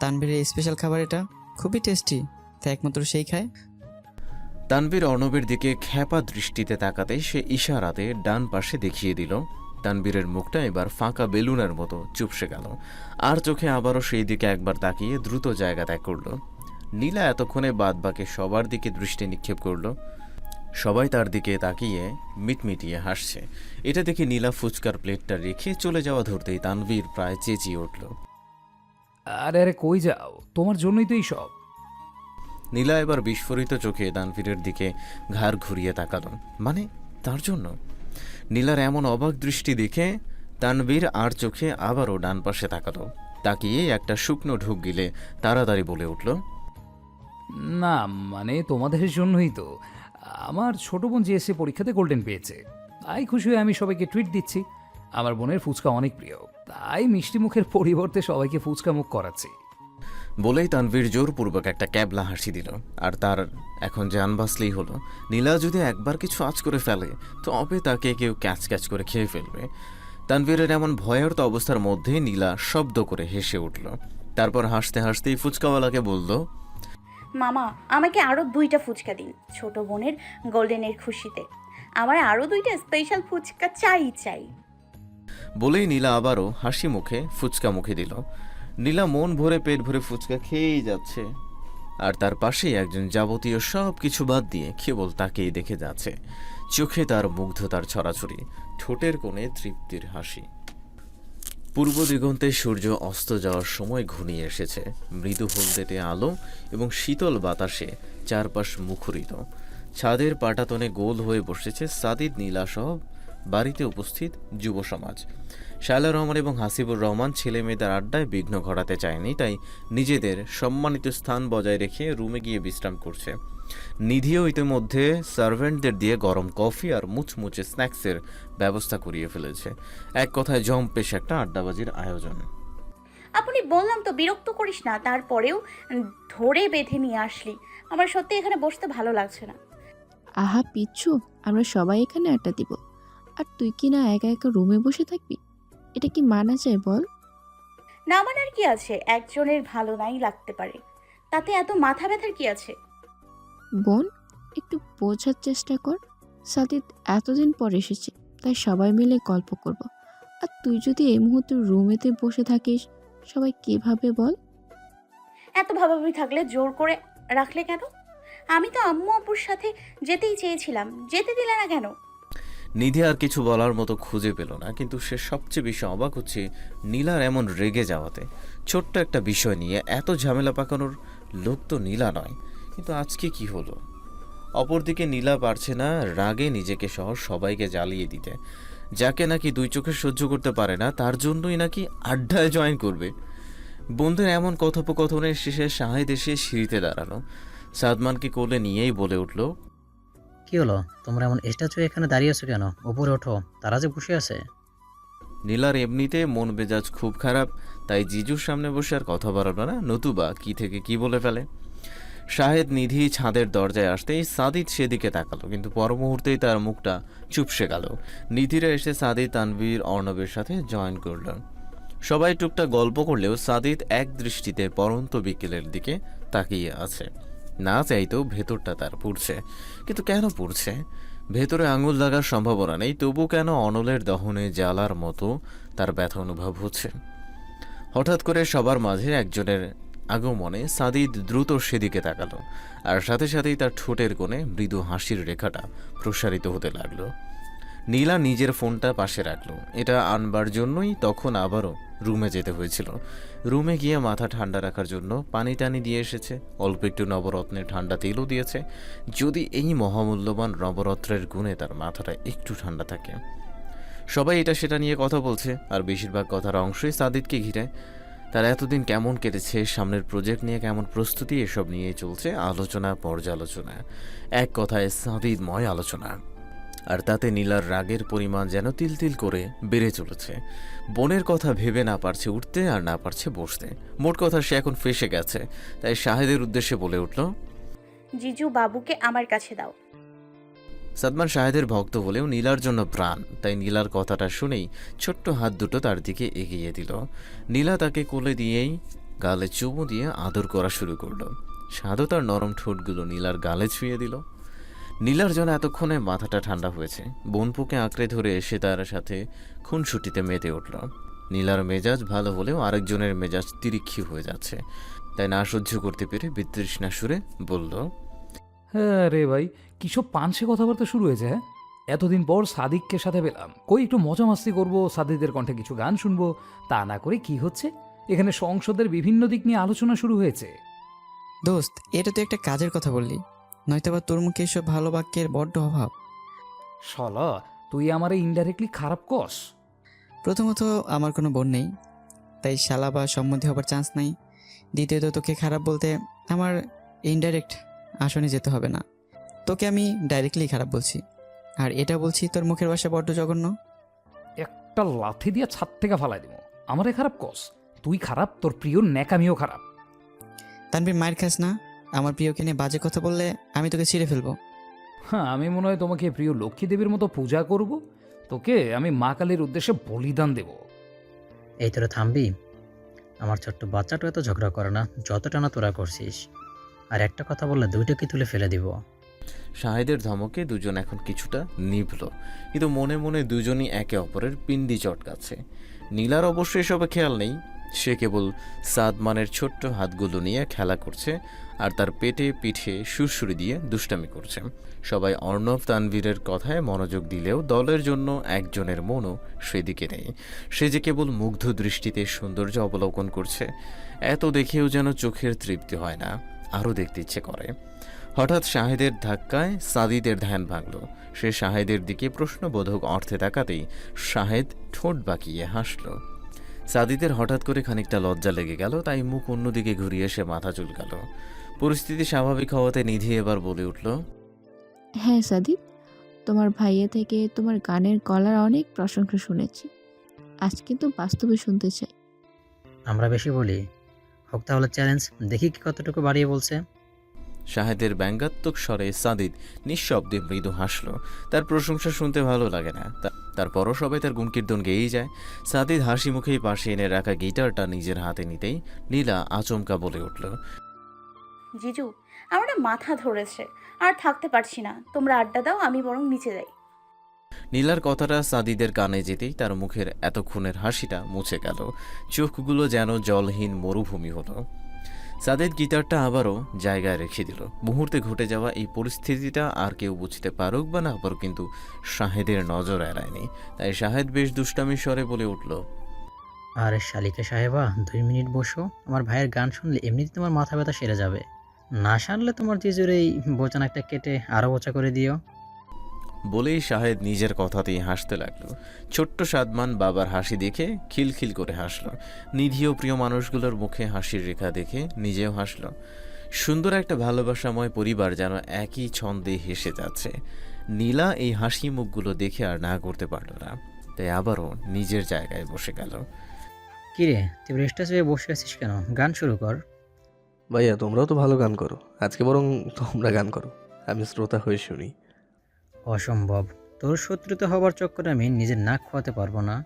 তানভীরের স্পেশাল খাবার এটা, খুবই টেস্টি, তাই একমাত্র সেই খায়। তানভীর অর্ণবের দিকে খ্যাপা দৃষ্টিতে তাকাতে সে ইশারাতে ডান পাশে দেখিয়ে দিল। তানভীরের মুখটা এবার ফাঁকা বেলুনের মতো চুপসে গেল, আর চোখে আবারও সেই দিকে একবার তাকিয়ে দ্রুত জায়গা ত্যাগ করল। নীলা এতক্ষণে বাদবাকি সবার দিকে দৃষ্টি নিক্ষেপ করল। সবাই তার দিকে তাকিয়ে মিটমিটিয়ে হাসছে। এটা দেখে নীলা ফুচকার প্লেটটা রেখে চলে যাওয়া ধরতেই তানভীর প্রায় চেঁচিয়ে উঠল, আরে আরে কই যাও, তোমার জন্যই তো এই সব। নীলা এবার বিস্ফোরিত চোখে তানভীরের দিকে ঘাড় ঘুরিয়ে তাকালো। মানে তার জন্য? নীলার এমন অবাক দৃষ্টি দেখে তানভীর আর চোখে আবারও ডান পাশে তাকালো। তাকিয়ে একটা শুকনো ঢুক গিলে তাড়াতাড়ি বলে উঠল, না মানে তোমাদের জন্যই তো। আমার ছোট বোন জিএসসি পরীক্ষাতে গোল্ডেন পেয়েছে, তাই খুশি হয়ে আমি সবাইকে ট্রিট দিচ্ছি। আমার বোনের ফুচকা অনেক প্রিয়, তাই মিষ্টি মুখের পরিবর্তে সবাইকে ফুচকা মুখ করাচ্ছি। বলেই তানভীর জোরপূর্বক একটা ক্যাবলা হাসি দিল। আর তার এখন জান বাঁচলেই হলো, নীলা যদি একবার কিছু আঁচ করে ফেলে তবে তাকে কেউ ক্যাচ ক্যাচ করে খেয়ে ফেলবে। তানভীরের এমন ভয়ার্ত অবস্থার মধ্যে নীলা শব্দ করে হেসে উঠল। তারপর হাসতে হাসতেই ফুচকাওয়ালাকে বলল, মামা, আমাকে আরও 2টা ফুচকা দিন ছোট বোনের গোল্ডেনের খুশিতে। আমার আরও 2টা স্পেশাল ফুচকা চাই। বলেই নীলা আবারও হাসি মুখে ফুচকা মুখে দিল। নীলা মন ভরে পেট ভরে ফুচকা খেয়েই যাচ্ছে, আর তার পাশেই একজন যাবতীয় সব কিছু বাদ দিয়ে কেবল তাকেই দেখে যাচ্ছে। চোখে তার মুগ্ধতার ছড়াছড়ি, ঠোঁটের কোণে তৃপ্তির হাসি। পূর্ব দিগন্তে সূর্য অস্ত যাওয়ার সময় ঘনিয়ে এসেছে। মৃদু হলদেটে আলো এবং শীতল বাতাসে চারপাশ মুখরিত। ছাদের পাটাতনে গোল হয়ে বসেছে সাদিদ, নীলা সহ বাড়িতে উপস্থিত যুব সমাজ। শায়লা রহমান এবং হাসিবুর রহমান ছেলে মেয়েদের আড্ডায় বিঘ্ন ঘটাতে চায়নি, তাই নিজেদের সম্মানিত স্থান বজায় রেখে রুমে গিয়ে বিশ্রাম করছে। নিধিও ইতিমধ্যে সার্ভেন্টদের দিয়ে গরম কফি আর মুচমুচে স্ন্যাক্সের ব্যবস্থা করিয়ে ফেলেছে। এক কথায় জম্পেশ একটা আড্ডাবাজির আয়োজন। আপনি বললাম তো বিরক্ত করিস না, তারপরেও ধরে বেঁধে নিয়ে আসলি। আমার সত্যি এখানে বসতে ভালো লাগছে না। আহা পিচ্ছু, আমরা সবাই এখানে আড্ডা দিব, আর তুই কি না একা একা রুমে বসে থাকবি? এটা কি মানা যায় বল? না মানার কি আছে? একজনের ভালো নাই লাগতে পারে, তাতে এত মাথা ব্যথার কি আছে? বোন, একটু বোঝার চেষ্টা কর। সাদিদ এতদিন পর এসেছে, তাই সবাই মিলে গল্প করব। আর তুই যদি এই মুহূর্তে রুমেতে বসে থাকিস, সবাই কিভাবে বল? এত ভাবাভাবি থাকলে জোর করে রাখলে কেন? আমি তো আম্মু আব্বুর সাথে যেতেই চেয়েছিলাম, যেতে দিলে না কেন? নিধি আর কিছু বলার মতো খুঁজে পেল না, কিন্তু সে সবচেয়ে বেশি অবাক হচ্ছে নীলার এমন রেগে যাওয়াতে। ছোট্ট একটা বিষয় নিয়ে এত ঝামেলা পাকানোর লোক তো নীলা নয়, কিন্তু আজকে কি হলো? অপরদিকে নীলা পারছে না রাগে নিজেকে সহ সবাইকে জ্বালিয়ে দিতে। যাকে নাকি দুই চোখে সহ্য করতে পারে না, তার জন্যই নাকি আড্ডায় জয়েন করবে। বন্ধুর এমন কথোপকথনের শেষে শাহেদ এসে সিঁড়িতে দাঁড়ালো। সাদমানকে কোলে নিয়েই বলে উঠল, কি হলো, তোমরা এমন স্ট্যাচু এখানে দাঁড়িয়ে আছো কেন? উপরে ওঠো, তারা যে বসে আছে। নীলার এমনিতে মন মেজাজ খুব খারাপ, তাই জিজুর সামনে বসে আর কথা বাড়ালো না, নতুবা কি থেকে কি বলে ফেলে। শাহেদ নিধি ছাদের দরজায় আসতেই সাদিদ সেদিকে তাকালো, কিন্তু পর মুহূর্তেই তার মুখটা চুপসে গেল। নিধিরা এসে সাদিদ, তানভীর, অর্ণবের সাথে জয়েন করল। সবাই টুকটাক গল্প করলেও সাদিদ এক দৃষ্টিতে পরন্ত বিকেলের দিকে তাকিয়ে আছে। না চাইতেও ভেতরটা তার পুড়ছে। কিন্তু কেন পুড়ছে? ভেতরে আঙুল লাগার সম্ভাবনা নেই, তবু কেন অনলের দহনে জ্বালার মতো তার ব্যথা অনুভব হচ্ছে। হঠাৎ করে সবার মাঝে একজনের আগমনে সাদিদ দ্রুত সেদিকে তাকালো, আর সাথে সাথেই তার ঠোঁটের কোণে মৃদু হাসির রেখাটা প্রসারিত হতে লাগলো। নীলা নিজের ফোনটা পাশে রাখলো। এটা আনবার জন্যই তখন আবারও রুমে যেতে হয়েছিল। রুমে গিয়ে মাথা ঠান্ডা রাখার জন্য পানি টানি দিয়ে এসেছে, অল্প একটু নবরত্নের ঠান্ডা তেলও দিয়েছে, যদি এই মহামূল্যবান নবরত্নের গুণে তার মাথাটা একটু ঠান্ডা থাকে। সবাই এটা সেটা নিয়ে কথা বলছে, আর বেশিরভাগ কথার অংশই সাদিদকে ঘিরে। তার এতদিন কেমন কেটেছে, সামনের প্রজেক্ট নিয়ে কেমন প্রস্তুতি, এসব নিয়ে চলছে আলোচনা পর্যালোচনা। এক কথায় সাদিদময় আলোচনা। আর তাতে নীলার রাগের পরিমাণ যেন তিল তিল করে বেড়ে চলেছে। বোনের কথা ভেবে না পারছে উঠতে, আর না পারছে বসতে। মোট কথা সে এখন ফেঁসে গেছে, তাই শাহেদের উদ্দেশ্যে বলে উঠল, জিজু বাবুকে আমার কাছে দাও। সাদমান শাহেদের ভক্ত হলেও নীলার জন্য প্রাণ, তাই নীলার কথাটা শুনেই ছোট্ট হাত দুটো তার দিকে এগিয়ে দিল। নীলা তাকে কোলে দিয়েই গালে চুমু দিয়ে আদর করা শুরু করলো। সাদও তার নরম ঠোঁটগুলো নীলার গালে ছুঁয়ে দিল। নীলার জন্য এতক্ষণে মাথাটা ঠান্ডা হয়েছে। বোনপুকে আঁকড়ে ধরে এসে তার সাথে খুনসুটিতে মেতে উঠল। নীলার মেজাজ ভালো হলেও আরেকজনের মেজাজ তিরিক্ষি হয়ে যাচ্ছে, তাই না সহ্য করতে পেরে বিতৃষ্ণা সুরে বলল, হ্যাঁ রে ভাই, কিসব পানসে কথাবার্তা শুরু হয়েছে? হ্যাঁ, এতদিন পর সাদিককে সাথে পেলাম, কই একটু মজা মাস্তি করবো, সাদিদের কণ্ঠে কিছু গান শুনবো, তা না করে কি হচ্ছে এখানে? সংসদের বিভিন্ন দিক নিয়ে আলোচনা শুরু হয়েছে। দোস্ত, এটা তো একটা কাজের কথা বললি, নয়তো বা তোর মুখে এসব ভালো বাক্যের বড্ড অভাব। শালা, তুই আমারে ইনডাইরেক্টলি খারাপ কস। প্রথমত আমার কোনো বোন নেই, তাই শালা বা সম্বন্ধে হবার চান্স নাই। দ্বিতীয়ত তোকে খারাপ বলতে আমার ইনডাইরেক্ট আসনে যেতে হবে না। তোকে আমি ডাইরেক্টলি খারাপ বলছি, আর এটা বলছি তোর মুখের ভাষা বড্ড জঘন্য। একটা লাথি দিয়ে ছাদ থেকে ফালাই দিব। আমারে খারাপ কস? তুই খারাপ, তোর প্রিয় ন্যাকামিও খারাপ। তানভীর মায়ের খাস না, আমার প্রিয়কে নিয়ে বাজে কথা বললে আমি তোকে ছিঁড়ে ফেলবো। হ্যাঁ, আমি মনে হয় তোমাকে প্রিয় লক্ষ্মী দেবীর মতো পূজা করব, তোকে আমি মা কালীর উদ্দেশ্যে বলিদান দেব। এই তোরা থামবি? আমার ছোট্ট বাচ্চাটা এত ঝগড়া করে না যতটা না তোরা করছিস। আর একটা কথা বললে দুইটাকে তুলে ফেলে দিব। শাহেদের ধমকে দুজন এখন কিছুটা নিভল, কিন্তু মনে মনে দুজনই একে অপরের পিণ্ডি চটকাচ্ছে। নীলার অবশ্য এসবে খেয়াল নেই, সে কেবল সাদমানের ছোট্ট হাতগুলো নিয়ে খেলা করছে আর তার পেটে পিঠে সুরসুরি দিয়ে দুষ্টামি করছে। সবাই অর্ণব তানভীরের কথায় মনোযোগ দিলেও দলের জন্য একজনের মনও সেদিকে নেই। সে যে কেবল মুগ্ধ দৃষ্টিতে সৌন্দর্য অবলোকন করছে, এত দেখেও যেন চোখের তৃপ্তি হয় না, আরও দেখতে ইচ্ছে করে। হঠাৎ শাহেদের ধাক্কায় সাদিদের ধ্যান ভাঙল। সে শাহেদের দিকে প্রশ্নবোধক অর্থে তাকাতেই শাহেদ ঠোঁট বাঁকিয়ে হাসল। সাদিদের হঠাৎ করে খানিকটা লজ্জা লেগে গেল, তাই মুখ অন্যদিকে ঘুরিয়ে সে মাথা চুলকাল। পরিস্থিতি স্বাভাবিক হওয়াতে নিধি এবার বলে উঠল, হ্যাঁ সাদিদ, তোমার ভাইয়া থেকে তোমার গানের গলার অনেক প্রশংসা শুনেছি, আজ কিন্তু বাস্তবে শুনতে চাই। আমরা বেশি বলি? হোক তাহলে চ্যালেঞ্জ, দেখি কি কতটুকু বাড়িয়ে বলছে। শাহেদের ব্যঙ্গাত্মক স্বরে সাদিদ নিঃশব্দে মৃদু হাসল। তার প্রশংসা শুনতে ভালো লাগে না, তারপরও সবাই তার গুণকীর্তন গেয়েই যায়। সাদিদ হাসি মুখেই পাশে এনে রাখা গিটারটা নিজের হাতে নিতেই নীলা আচমকা বলে উঠল, জিজু, আমার না মাথা ধরেছে, আর থাকতে পারছি না। তোমরা আড্ডা দাও, আমি বরং নিচে যাই। নীলার কথাটা সাদিদের কানে যেতেই তার মুখের এতক্ষণের হাসিটা মুছে গেল, চোখগুলো যেন জলহীন মরুভূমি হলো। সাদিদ গিটারটা আবারও জায়গায় রেখে দিল। মুহূর্তে ঘটে যাওয়া এই পরিস্থিতিটা আর কেউ বুঝতে পারুক বা না পারুক, কিন্তু শাহেদের নজর এড়ায়নি। তাই শাহেদ বেশ দুষ্টামির স্বরে বলে উঠল, আরে শালিকা সাহেবা, 2 মিনিট বসো। আমার ভাইয়ের গান শুনলে এমনিতে তোমার মাথা ব্যথা সেরে যাবে। না শানলে তোমার জিজুর এই বোচান একটা কেটে আরও বোচা করে দিও। বলেই শাহেদ নিজের কথাতেই হাসতে লাগলো। ছোট্ট সাদমান বাবার হাসি দেখে খিলখিল করে হাসল। নিধিও প্রিয় মানুষগুলোর মুখে হাসির রেখা দেখে নিজেও হাসল। সুন্দর একটা ভালোবাসাময় পরিবার যেন একই ছন্দে হেসে যাচ্ছে। নীলা এই হাসি মুখগুলো দেখে আর না করতে পারল না, তাই আবারও নিজের জায়গায় বসে গেল। কিরে, তুই রেস্টাস হয়ে বসে আছিস কেন? গান শুরু কর। ভাইয়া তোমরাও তো ভালো গান করো, আজকে বরং তোমরা গান করো, আমি শ্রোতা হয়ে শুনি। অসম্ভব, তোর শত্রুতা হবার চক্করে আমি নিজের নাক খোয়াতে পারবো না।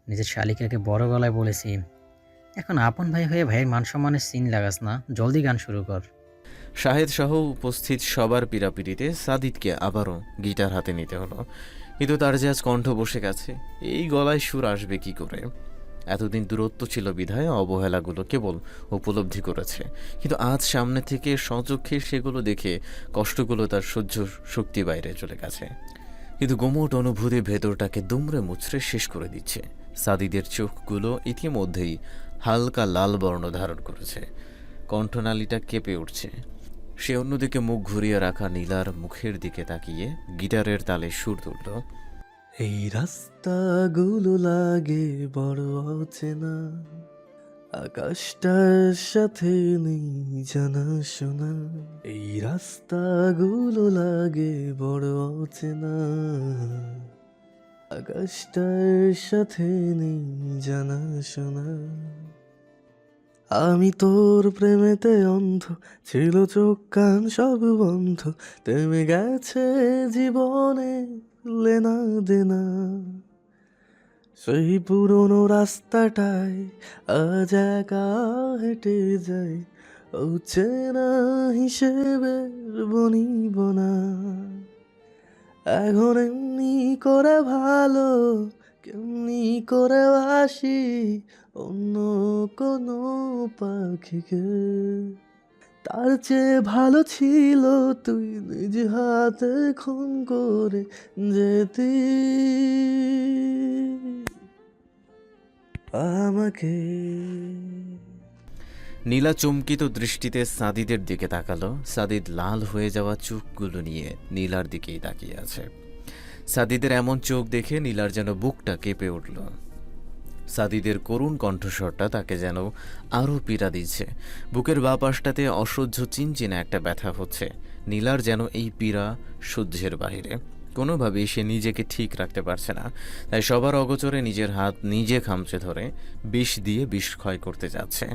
নিজের শালিকাকে বড় গলায় বলেছি, এখন আপন ভাই হয়ে ভাইয়ের মান সম্মানের সিন লাগাস না, জলদি গান শুরু কর। শাহেদ সহ উপস্থিত সবার পীড়াপিড়িতে সাদিদকে আবারও গিটার হাতে নিতে হলো, কিন্তু তার যে আজ কণ্ঠ বসে গেছে, এই গলায় সুর আসবে কি করে? এতদিন দূরত্ব ছিল বিধায় অবহেলাগুলো কেবল উপলব্ধি করেছে, কিন্তু আজ সামনে থেকে সচক্ষে সেগুলো দেখে কষ্টগুলো তার সহ্য শক্তি বাইরে চলে গেছে। কিন্তু গোমট অনুভূতি ভেতরটাকে দুমড়ে মুচড়ে শেষ করে দিচ্ছে। সাদিদের চোখগুলো ইতিমধ্যেই হালকা লাল বর্ণ ধারণ করেছে, কণ্ঠনালীটা কেঁপে উঠছে। সে অন্যদিকে মুখ ঘুরিয়ে রাখা নীলার মুখের দিকে তাকিয়ে গিটারের তালে সুর তুলল, এই রাস্তাগুলো লাগে বড় অচেনা, আকাশটার সাথে নেই জানা শোনা। এই রাস্তাগুলো লাগে বড় অচেনা, আকাশটার সাথে নেই জানা শোনা। আমি তোর প্রেমেতে অন্ধ, ছিল চোখ কান সব বন্ধ, থেমে গেছে জীবনে লেনা দেনা। সেই পুরনো রাস্তাটায় আজ একা হেঁটে যাই, অচেনা হিসেবে বনিব না। এখন এমনি করে ভালো, কেমনি করে বাসি অন্য কোনো পাখিকে। তার চেয়ে ভালো ছিল তুই নিজ হাতে খুন করে যেতি আমাকে। নীলা চমকিত দৃষ্টিতে সাদিদের দিকে তাকালো। সাদিদ লাল হয়ে যাওয়া চোখগুলো নিয়ে নীলার দিকেই তাকিয়ে আছে। সাদিদের এমন চোখ দেখে নীলার যেন বুকটা কেঁপে উঠল। সাদিদের করুণ কণ্ঠস্বরটা তাকে যেন আরও পীড়া দিচ্ছে। বুকের বাঁ পাশটাতে অসহ্য চিনচিনে একটা ব্যথা হচ্ছে। নীলার যেন এই পীড়া সহ্যের বাহিরে। কোনোভাবেই সে নিজেকে ঠিক রাখতে পারছে না, তাই সবার অগোচরে নিজের হাত নিজে খামচে ধরে বিষ দিয়ে বিষ ক্ষয় করতে যাচ্ছে।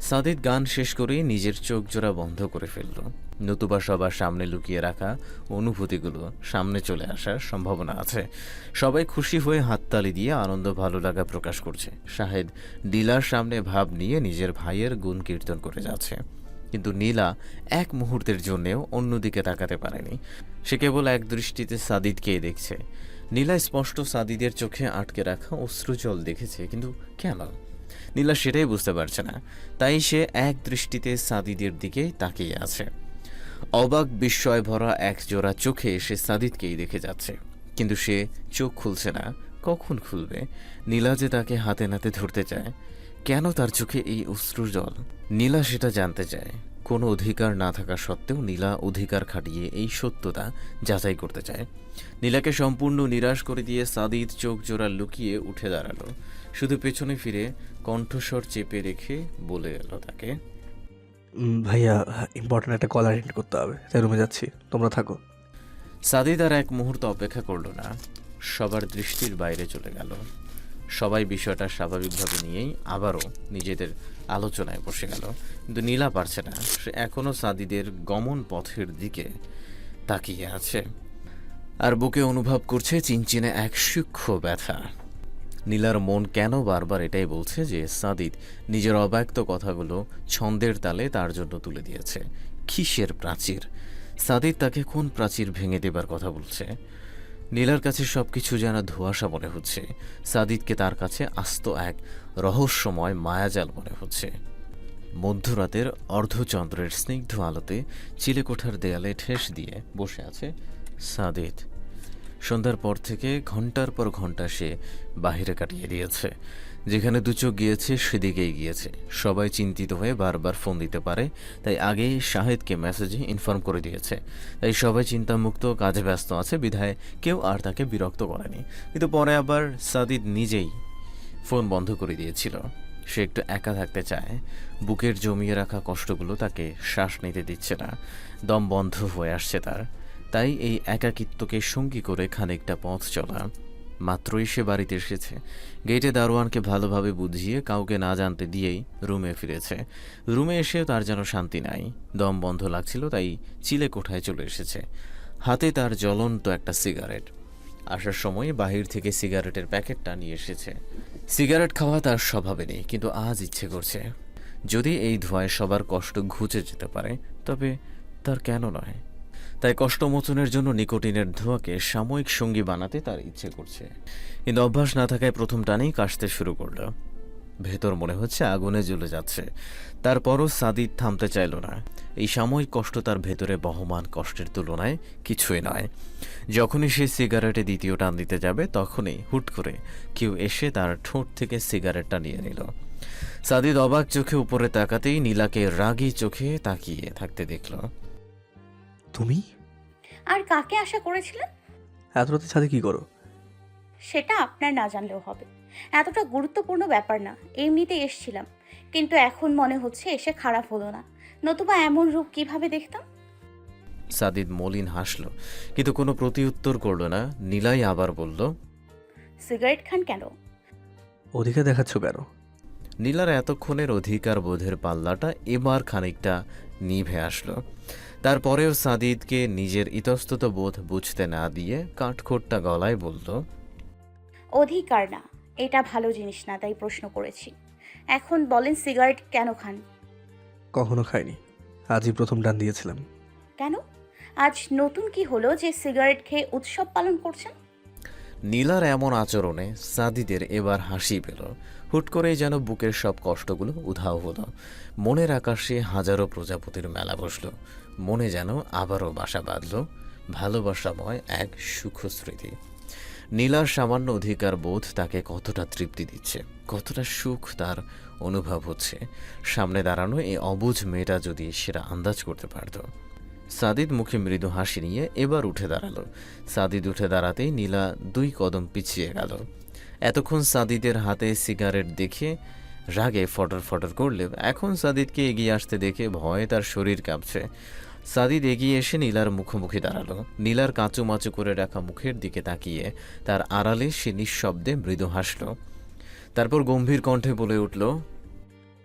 সাদিদ গান শেষ করেই নিজের চোখ জোড়া বন্ধ করে ফেলল। নতুবা সবার সামনে লুকিয়ে রাখা অনুভূতিগুলো সামনে চলে আসার সম্ভাবনা আছে। সবাই খুশি হয়ে হাততালি দিয়ে আনন্দ ভালো লাগা প্রকাশ করছে। শাহেদ নীলার সামনে ভাব নিয়ে নিজের ভাইয়ের গুণ কীর্তন করে যাচ্ছে, কিন্তু নীলা এক মুহূর্তের জন্যেও অন্যদিকে তাকাতে পারেনি। সে কেবল এক দৃষ্টিতে সাদিদকেই দেখছে। নীলা স্পষ্ট সাদিদের চোখে আটকে রাখা অশ্রুজল দেখেছে, কিন্তু কেন? নীলা সেটাই বুঝতে পারছে না। তাই সে এক দৃষ্টিতে সাদিদের দিকে তাকিয়ে আছে। অবাক বিস্ময় ভরা এক জোড়া চোখে সে সাদিদকেই দেখে যাচ্ছে, কিন্তু সে চোখ খুলছে না। কখন খুলবে? নীলা যে তাকে হাতে নাতে ধরতে চায়। কেন তার চোখে এই অশ্রুজল? নীলা সেটা জানতে চায়। কোনো অধিকার না থাকা সত্ত্বেও নীলা অধিকার খাটিয়ে এই সত্যতা যাচাই করতে চায়। নীলাকে সম্পূর্ণ নিরাশ করে দিয়ে সাদিদ চোখ জোড়া লুকিয়ে উঠে দাঁড়ালো। শুধু পেছনে ফিরে কণ্ঠস্বর চেপে রেখে বলে এলো তাকে, ভাইয়া ইম্পর্টেন্ট একটা কল অ্যাটেন্ড করতে হবে, তাই রুমে যাচ্ছি, তোমরা থাকো। সাদিদ আর এক মুহূর্ত অপেক্ষা করলো না, সবার দৃষ্টির বাইরে চলে গেল। সবাই বিষয়টা স্বাভাবিকভাবে নিয়েই আবারও নিজেদের আলোচনায় বসে গেল, কিন্তু নীলা পারছে না। সে এখনও সাদিদের গমন পথের দিকে তাকিয়ে আছে আর বুকে অনুভব করছে চিনচিনে এক সূক্ষ্ম ব্যথা। নীলার মন কেন বারবার এটাই বলছে যে সাদিদ নিজের অব্যক্ত কথাগুলো ছন্দের তালে তার জন্য তুলে দিয়েছে। কিসের প্রাচীর? সাদিদ তাকে কোন প্রাচীর ভেঙে দেবার কথা বলছে? নীলার কাছে সবকিছু যেন ধোঁয়াশা মনে হচ্ছে। সাদিদকে তার কাছে আস্ত এক রহস্যময় মায়াজাল মনে হচ্ছে। মধ্যরাতের অর্ধচন্দ্রের স্নিগ্ধ আলোতে চিলেকোঠার দেয়ালে ঠেস দিয়ে বসে আছে সাদিদ। সন্ধ্যার পর থেকে ঘন্টার পর ঘন্টা সে বাহিরে কাটিয়ে দিয়েছে। যেখানে দু চোখ গিয়েছে সেদিকেই গিয়েছে। সবাই চিন্তিত হয়ে বারবার ফোন দিতে পারে, তাই আগেই শাহেদকে মেসেজে ইনফর্ম করে দিয়েছে। তাই সবাই চিন্তামুক্ত, কাজে ব্যস্ত আছে, বিধায় কেউ আর তাকে বিরক্ত করেনি। কিন্তু পরে আবার সাদিদ নিজেই ফোন বন্ধ করে দিয়েছিল। সে একটু একা থাকতে চায়। বুকের জমিয়ে রাখা কষ্টগুলো তাকে শ্বাস নিতে দিচ্ছে না, দম বন্ধ হয়ে আসছে তার। তাই এই একাকিত্বকে সঙ্গী করে খানিকটা পথ চলা। মাত্রই সে বাড়িতে এসেছে, গেটে দারোয়ানকে ভালোভাবে বুঝিয়ে কাউকে না জানতে দিয়েই রুমে ফিরেছে। রুমে এসেও তার যেন শান্তি নাই, দম বন্ধ লাগছিল, তাই চিলেকোঠায় চলে এসেছে। হাতে তার জ্বলন্ত একটা সিগারেট। আসার সময় বাহির থেকে সিগারেটের প্যাকেটটা নিয়ে এসেছে। সিগারেট খাওয়া তার স্বভাবে নেই, কিন্তু আজ ইচ্ছে করছে। যদি এই ধোঁয়ায় সবার কষ্ট ঘুচে যেতে পারে, তবে তার কেন নয়? তাই কষ্টমোচনের জন্য নিকোটিনের ধোঁয়াকে সাময়িক সঙ্গী বানাতে তার ইচ্ছে করছে। কিন্তু অভ্যাস না থাকায় প্রথম টানেই কাশতে শুরু করল। ভেতর মনে হচ্ছে আগুনে জ্বলে যাচ্ছে। তারপরও সাদিদ থামতে চাইল না। এই সাময়িক কষ্ট তার ভেতরে বহমান কষ্টের তুলনায় কিছুই নয়। যখনই সে সিগারেটে দ্বিতীয় টান দিতে যাবে, তখনই হুট করে কেউ এসে তার ঠোঁট থেকে সিগারেটটা নিয়ে নিল। সাদিদ অবাক চোখে উপরে তাকাতেই নীলাকে রাগী চোখে তাকিয়ে থাকতে দেখল। তুমি আর কাকে আশা করেছিলেন? এত রাতে ছাদে কি করো? সেটা আপনার না জানলেও হবে। এতটা গুরুত্বপূর্ণ ব্যাপার না, এমনিতে এসছিলাম। কিন্তু এখন মনে হচ্ছে এসে খারাপ হলো না, নতুবা এমন রূপ কিভাবে দেখতাম। সাদিদ মলিন হাসল, কিন্তু কোনো প্রতিউত্তর করল না। নীলাই আবার বলল, সিগারেট খান কেন? অধিকার দেখাচ্ছ কেন? নীলার এতক্ষণের অধিকার বোধের পাল্লাটা এবার খানিকটা নিভে আসলো। তারপরেও সাদিদকে নিজের ইতস্তত বোধ বুঝতে না দিয়ে কাঠখোট্টা গলায় বলল, অধিকার না, এটা ভালো জিনিস না, তাই প্রশ্ন করেছি। এখন বলেন সিগারেট কেন খান? কখনো খাইনি, আজই প্রথম টান দিয়েছিলাম। কেন? আজ নতুন কি হলো যে সিগারেট খেয়ে উৎসব পালন করছেন? নীলার এমন আচরণে সাদিদের এবার হাসি পেল। হুট করেই যেন বুকের সব কষ্টগুলো উধাও হলো। মনের আকাশে হাজারো প্রজাপতির মেলা বসল। মনে যেন আবারও বাসা বাঁধল ভালোবাসাময় এক সুখ স্মৃতি। নীলার সামান্য অধিকার বোধ তাকে কতটা তৃপ্তি দিচ্ছে, কতটা সুখ তার অনুভব হচ্ছে। সামনে দাঁড়ানো এই অবুঝ মেয়েটা যদি সেটা আন্দাজ করতে পারত। সাদিদ মুখে মৃদু হাসি নিয়ে এবার উঠে দাঁড়ালো। সাদিদ উঠে দাঁড়াতেই নীলা 2 কদম পিছিয়ে গেল। এতক্ষণ সাদিদের হাতে সিগারেট দেখে রাগে ফটর ফটর করলে এখন সাদিদকে এগিয়ে আসতে দেখে ভয়ে তার শরীর কাঁপছে। সাদিদ এগিয়ে এসে নীলার মুখোমুখি দাঁড়ালো। নীলার কাঁচুমাচু করে রাখা মুখের দিকে তাকিয়ে তার আড়ালে সে নিঃশব্দে মৃদু হাসল। তারপর গম্ভীর কণ্ঠে বলে উঠল,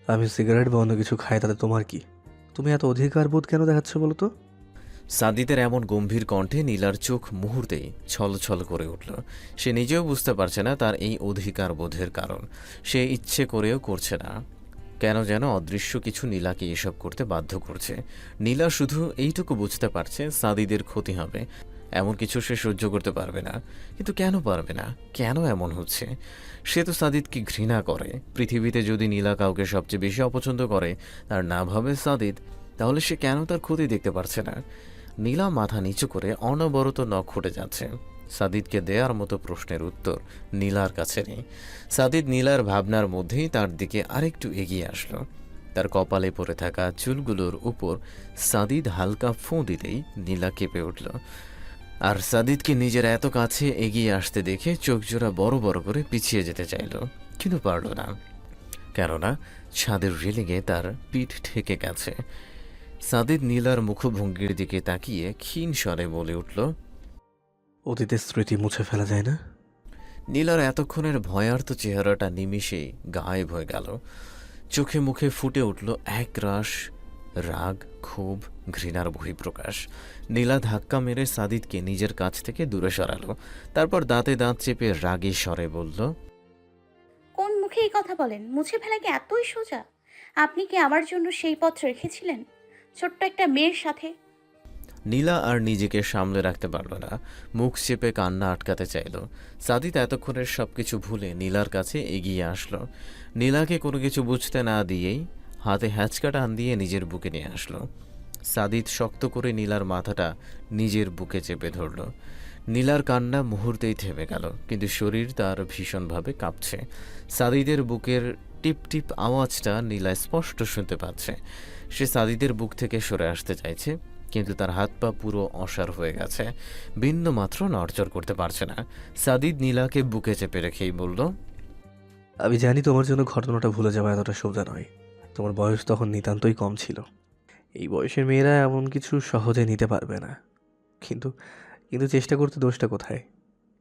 আমি সিগারেট বা অন্য কিছু খাই, তাতে তোমার কি? তুমি এত অধিকার বোধ কেন দেখাচ্ছ বলো তো? সাদিদের এমন গম্ভীর কণ্ঠে নীলার চোখ মুহূর্তেই ছলছল করে উঠল। সে নিজেও বুঝতে পারছে না তার এই অধিকার বোধের কারণ। সে ইচ্ছে করেও করছে না, কেন যেন অদৃশ্য কিছু নীলাকে এসব করতে বাধ্য করছে। নীলা শুধু এইটুকু বুঝতে পারছে সাদিদের ক্ষতি হবে, এমন কিছু সে সহ্য করতে পারবে না। কিন্তু কেন পারবে না? কেন এমন হচ্ছে? সে তো সাদিদকে ঘৃণা করে। পৃথিবীতে যদি নীলা কাউকে সবচেয়ে বেশি অপছন্দ করে তার না ভাবে সাদিদ, তাহলে সে কেন তার ক্ষতি দেখতে পারছে না? নীলা মাথা নিচু করে অনবরত নখ খুঁটে যাচ্ছে। সাদিদকে দেওয়ার মতো প্রশ্নের উত্তর নীলার কাছে নেই। সাদিদ নীলার ভাবনার মধ্যেই তার দিকে আরেকটু এগিয়ে আসলো। তার কপালে পড়ে থাকা চুলগুলোর উপর সাদিদ হালকা ফোঁ দিতেই নীলা কেঁপে উঠল। আর সাদিদকে নিজের এত কাছে এগিয়ে আসতে দেখে চোখজোড়া বড় বড় করে পিছিয়ে যেতে চাইল, কিন্তু পারল না, কেননা ছাদের রেলিংয়ে তার পিঠ ঠেকে গেছে। সাদিদ নীলার মুখভঙ্গির দিকে তাকিয়ে ক্ষীণ স্বরে বলে উঠল, অতীতের স্মৃতি মুছে ফেলা যায় না? নীলার এতক্ষণের ভয়ার্ত চেহারাটা নিমিষেই গায়েব হয়ে গেল। চোখে মুখে ফুটে উঠল একরাশ রাগ, ক্ষোভ, ঘৃণার বহিঃপ্রকাশ। নীলা ধাক্কা মেরে সাদিদকে নিজের কাছ থেকে দূরে সরালো। তারপর দাঁতে দাঁত চেপে রাগী স্বরে বলল, কোন মুখে এই কথা বলেন? মুছে ফেলা কি এতই সোজা? আপনি কি আমার জন্য সেই পথ রেখেছিলেন ছোট্ট একটা মেয়ের সাথে? নীলা আর নিজেকে সামলে রাখতে পারল না, মুখ চেপে কান্না আটকাতে চাইল। সাদিদ এতক্ষণের সবকিছু ভুলে নীলার কাছে এগিয়ে আসলো। নীলাকে কোনো কিছু বুঝতে না দিয়েই হাতে হ্যাচকা টান দিয়ে নিজের বুকে নিয়ে আসলো। সাদিদ শক্ত করে নীলার মাথাটা নিজের বুকে চেপে ধরল। নীলার কান্না মুহূর্তেই থেমে গেল, কিন্তু শরীর তার ভীষণভাবে কাঁপছে। সাদিদের বুকের টিপ টিপ আওয়াজটা নীলা স্পষ্ট শুনতে পাচ্ছে। সে সাদিদের বুক থেকে সরে আসতে চাইছে, কিন্তু তার হাত পা পুরো অসাড় হয়ে গেছে, বিন্দু মাত্র নড়চড় করতে পারছে না। সাদিদ নীলাকে বুকে চেপে রেখেই বলল, আমি জানি তোমার জন্য ঘটনাটা ভুলে যাওয়া এতটা সোজা নয়। তোমার বয়স তখন নিতান্তই কম ছিল। এই বয়সের মেয়েরা এমন কিছু সহজে নিতে পারবে না। কিন্তু কিন্তু চেষ্টা করতে দোষটা কোথায়?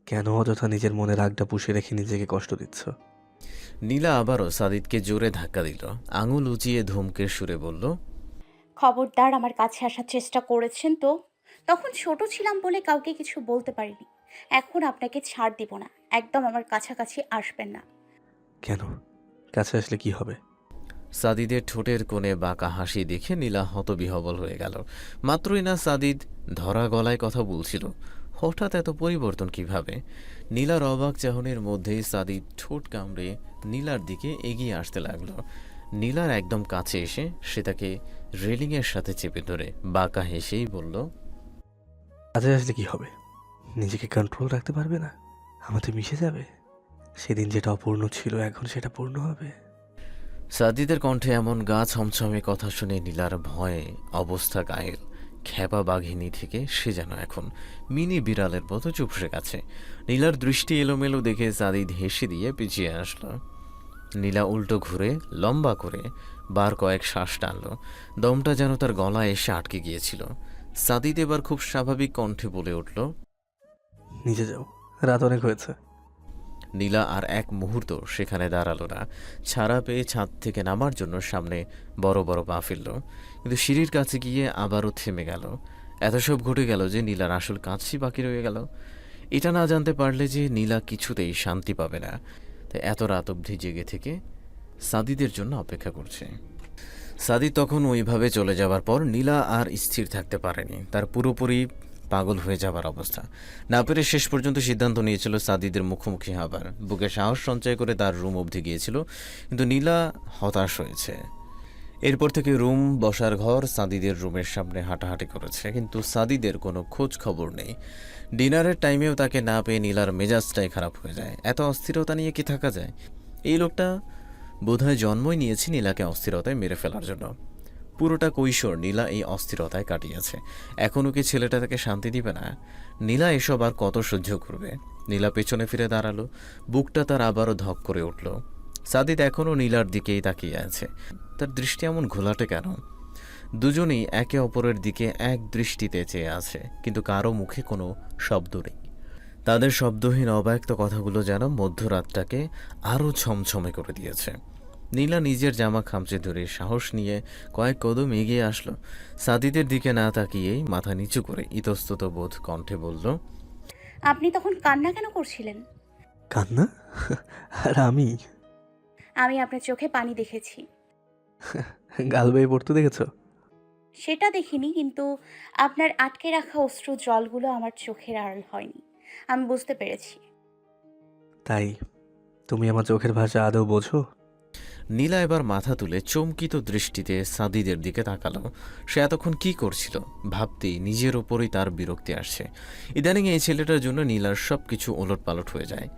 কেন অযথা নিজের মনে রাগটা পুষে রেখে নিজেকে কষ্ট দিচ্ছ? নীলা আবারও সাদিদকে জোরে ধাক্কা দিল। আঙুল উঁচিয়ে ধমকে সুরে বলল, খবরদার আমার কাছে আসার চেষ্টা করেছেন তো? তখন ছোট ছিলাম বলে কাউকে কিছু বলতে পারিনি। এখন আপনাকে ছাড় দিব না, একদম আমার কাছাকাছি আসবেন না। কেন? কাছে আসলে কি হবে? সাদিদের ঠোঁটের কোণে বাঁকা হাসি দেখে নীলা হতবিহবল হয়ে গেল। মাত্রই না সাদিদ ধরা গলায় কথা বলছিল, হঠাৎ এত পরিবর্তন কিভাবে? নীলার অবাক চাহনির মধ্যেই সাদিদ ঠোঁট কামড়ে নীলার দিকে এগিয়ে আসতে লাগলো। নীলার একদম কাছে এসে সে তাকে রেলিংয়ের সাথে চেপে ধরে বাঁকা হেসেই বলল, কাছে আসলে কি হবে? নিজেকে কন্ট্রোল রাখতে পারবে না? আমাদের মিশে যাবে? সেদিন যেটা অপূর্ণ ছিল এখন সেটা পূর্ণ হবে। সাদিদের কণ্ঠে এমন গা ছমছমে কথা শুনে নীলার ভয়ে অবস্থা গায়েল। খ্যাপা বাঘিনী থেকে সে যেন এখন মিনি বিড়ালের মতো চুপসে গেছে। নীলার দৃষ্টি এলোমেলো দেখে সাদিদ হেসে দিয়ে পিছিয়ে আসলো। নীলা উল্টো ঘুরে লম্বা করে বার কয়েক শ্বাস টানল। দমটা যেন তার গলায় এসে আটকে গিয়েছিল। সাদিদ এবার খুব স্বাভাবিক কণ্ঠে বলে উঠল, নিচে যাও, রাত অনেক হয়েছে। নীলা আর এক মুহূর্ত সেখানে দাঁড়ালো না। ছাড়া পেয়ে ছাদ থেকে নামার জন্য সামনে বড় বড় পা ফেলল, কিন্তু সিঁড়ির কাছে গিয়ে আবারও থেমে গেল। এত সব ঘটে গেল যে নীলার আসল কাজই বাকি রয়ে গেল। এটা না জানতে পারলে যে নীলা কিছুতেই শান্তি পাবে না, তাই এত রাত অবধি জেগে থেকে সাদিদের জন্য অপেক্ষা করছে। সাদিদ তখন ওইভাবে চলে যাওয়ার পর নীলা আর স্থির থাকতে পারেনি। তার পুরোপুরি পাগল হয়ে যাবার অবস্থা। না পেরে শেষ পর্যন্ত সিদ্ধান্ত নিয়েছিল সাদিদের মুখোমুখি হবার। বুকে সাহস সঞ্চয় করে তার রুম অবধি গিয়েছিল, কিন্তু নীলা হতাশ হয়েছে। এরপর থেকে রুম, বসার ঘর, সাদিদের রুমের সামনে হাঁটাহাঁটি করেছে, কিন্তু সাদিদের কোনো খোঁজ খবর নেই। ডিনারের টাইমেও তাকে না পেয়ে নীলার মেজাজটাই খারাপ হয়ে যায়। এত অস্থিরতা নিয়ে কি থাকা যায়? এই লোকটা বোধহয় জন্মই নিয়েছে নীলাকে অস্থিরতায় মেরে ফেলার জন্য। পুরোটা কৈশোর নীলা এই অস্থিরতায় কাটিয়েছে। এখনও কি ছেলেটা তাকে শান্তি দিবে না? নীলা এসব আর কত সহ্য করবে? নীলা পেছনে ফিরে দাঁড়ালো, বুকটা তার আবারও ধক করে উঠল। সাদিদ এখনও নীলার দিকেই তাকিয়ে আছে। তার দৃষ্টি এমন ঘোলাটে কেন? দুজনেই একে অপরের দিকে এক দৃষ্টিতে চেয়ে আছে, কিন্তু কারো মুখে কোনো শব্দ নেই। তাদের শব্দহীন অব্যক্ত কথাগুলো যেন মধ্যরাতটাকে আরও ছমছমে করে দিয়েছে। নীলা নিজের জামা খামচে ধরে সাহস নিয়ে কয়েক কদম এগিয়ে আসলো। সাদিদের দিকে না তাকিয়েই মাথা নিচু করে ইতস্তত বোধ কণ্ঠে বলল, আপনি তখন কান্না কেন করছিলেন? কান্না? আর আমি আমি আপনার চোখে পানি দেখেছি। গাল বেয়ে পড়তে দেখেছ? সেটা দেখিনি, কিন্তু আপনার আটকে রাখা অশ্রু জলগুলো আমার চোখের আড়াল হয়নি। আমি বুঝতে পেরেছি। তাই তুমি আমার চোখের ভাষা আদৌ বোঝো? নীলা এবার মাথা তুলে চমকিত দৃষ্টিতে সাদিদের দিকে তাকালো। সে এতক্ষণ কি করছিল ভাবতেই নিজের ওপরই তার বিরক্তি আসছে। ইদানিং এই ছেলেটার জন্য নীলার সব কিছু ওলটপালট হয়ে যায়।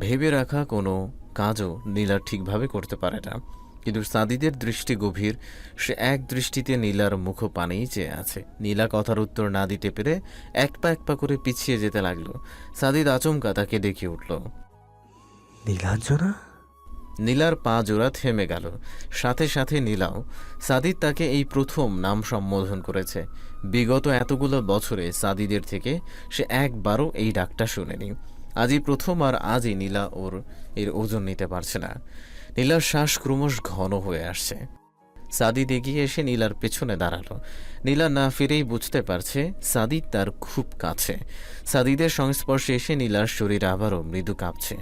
ভেবে রাখা কোনো কাজও নীলা ঠিকভাবে করতে পারে না। কিন্তু সাদিদের দৃষ্টি গভীর। সে এক দৃষ্টিতে নীলার মুখ পানেই চেয়ে আছে। নীলা কথার উত্তর না দিতে পেরে এক পা করে পিছিয়ে যেতে লাগলো। সাদিদ আচমকা তাকে ডেকে উঠল, নীলাঞ্জনা। নীলার পা জোড়া থেমে গেল। সাথে সাথে নীলাও। সাদিদ তাকে এই প্রথম নাম সম্বোধন করেছে। বিগত এতগুলো বছরে সাদিদের থেকে সে একবারও এই ডাকটা শুনেনি। আজই প্রথম, আর আজই নীলা এর ওজন নিতে পারছে না। নীলার শ্বাস ক্রমশ ঘন হয়ে আসছে। সাদিদ এগিয়ে এসে নীলার পেছনে দাঁড়ালো। নীলা না ফিরেই বুঝতে পারছে সাদিদ তার খুব কাছে। সাদিদের সংস্পর্শে এসে নীলার শরীর আবারও মৃদু কাঁপছে।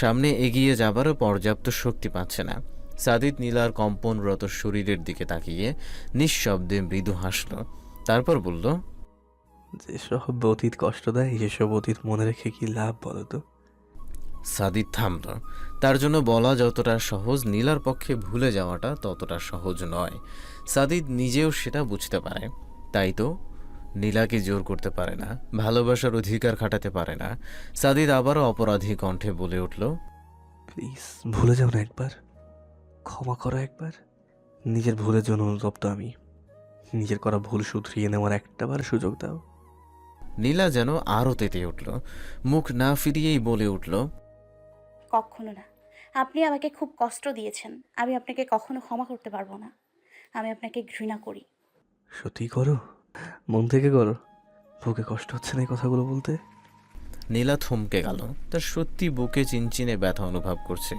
সামনে এগিয়ে যাবারও পর্যাপ্ত শক্তি পাচ্ছে না। সাদিদ নীলার কম্পনরত শরীরের দিকে তাকিয়ে নিঃশব্দে মৃদু হাসল। তারপর বলল, যেসব অতীত কষ্ট দেয় সেসব অতীত মনে রেখে কি লাভ বলো তো? সাদিদ থামল। তার জন্য বলা যতটা সহজ, নীলার পক্ষে ভুলে যাওয়াটা ততটা সহজ নয়। সাদিদ নিজেও সেটা বুঝতে পারে। তাই তো নীলাকে জোর করতে পারে না, ভালোবাসার অধিকার খাটাতে পারে না। সাদিদ আবারও অপরাধী কণ্ঠে বলে উঠল, প্লিজ ভুলে যাও না একবার, ক্ষমা করো একবার। নিজের ভুলের জন্য অনুতপ্ত আমি। নিজের করা ভুল শুধরিয়ে নেওয়ার একটাবার সুযোগ দাও। নীলা যেন আরও তেতে উঠল। মুখ না ফিরিয়েই বলে উঠল, কখনো না। আপনি আমাকে খুব কষ্ট দিয়েছেন। আমি আপনাকে কখনো ক্ষমা করতে পারবো না। আমি আপনাকে ঘৃণা করি। সত্যি করো? মন থেকে করো? বুকে কষ্ট হচ্ছে না এই কথাগুলো বলতে? নীলা থমকে গেল। তার সত্যি বুকে চিনচিনে ব্যথা অনুভব করছে,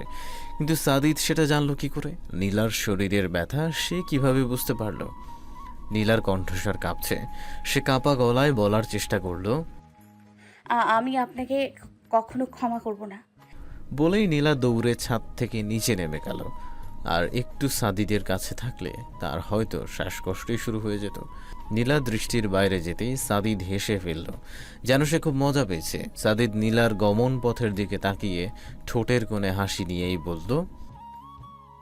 কিন্তু সাদিদ সেটা জানলো কি করে? নীলার শরীরের ব্যথা সে কিভাবে বুঝতে পারল? নীলার কণ্ঠস্বর কাঁপছে। সে কাঁপা গলায় বলার চেষ্টা করলো, আমি আপনাকে কখনো ক্ষমা করব না। বলেই নীলা দৌড়ে ছাদ থেকে নিচে নেমে গেল। আর একটু সাদিদের কাছে থাকলে তার হয়তো শ্বাসকষ্টই শুরু হয়ে যেত। নীলা দৃষ্টির বাইরে যেতেই সাদিদ হেসে ফেলল, যেন সে খুব মজা পেয়েছে। সাদিদ নীলার গমন পথের দিকে তাকিয়ে ঠোঁটের কোণে হাসি নিয়েই বলল,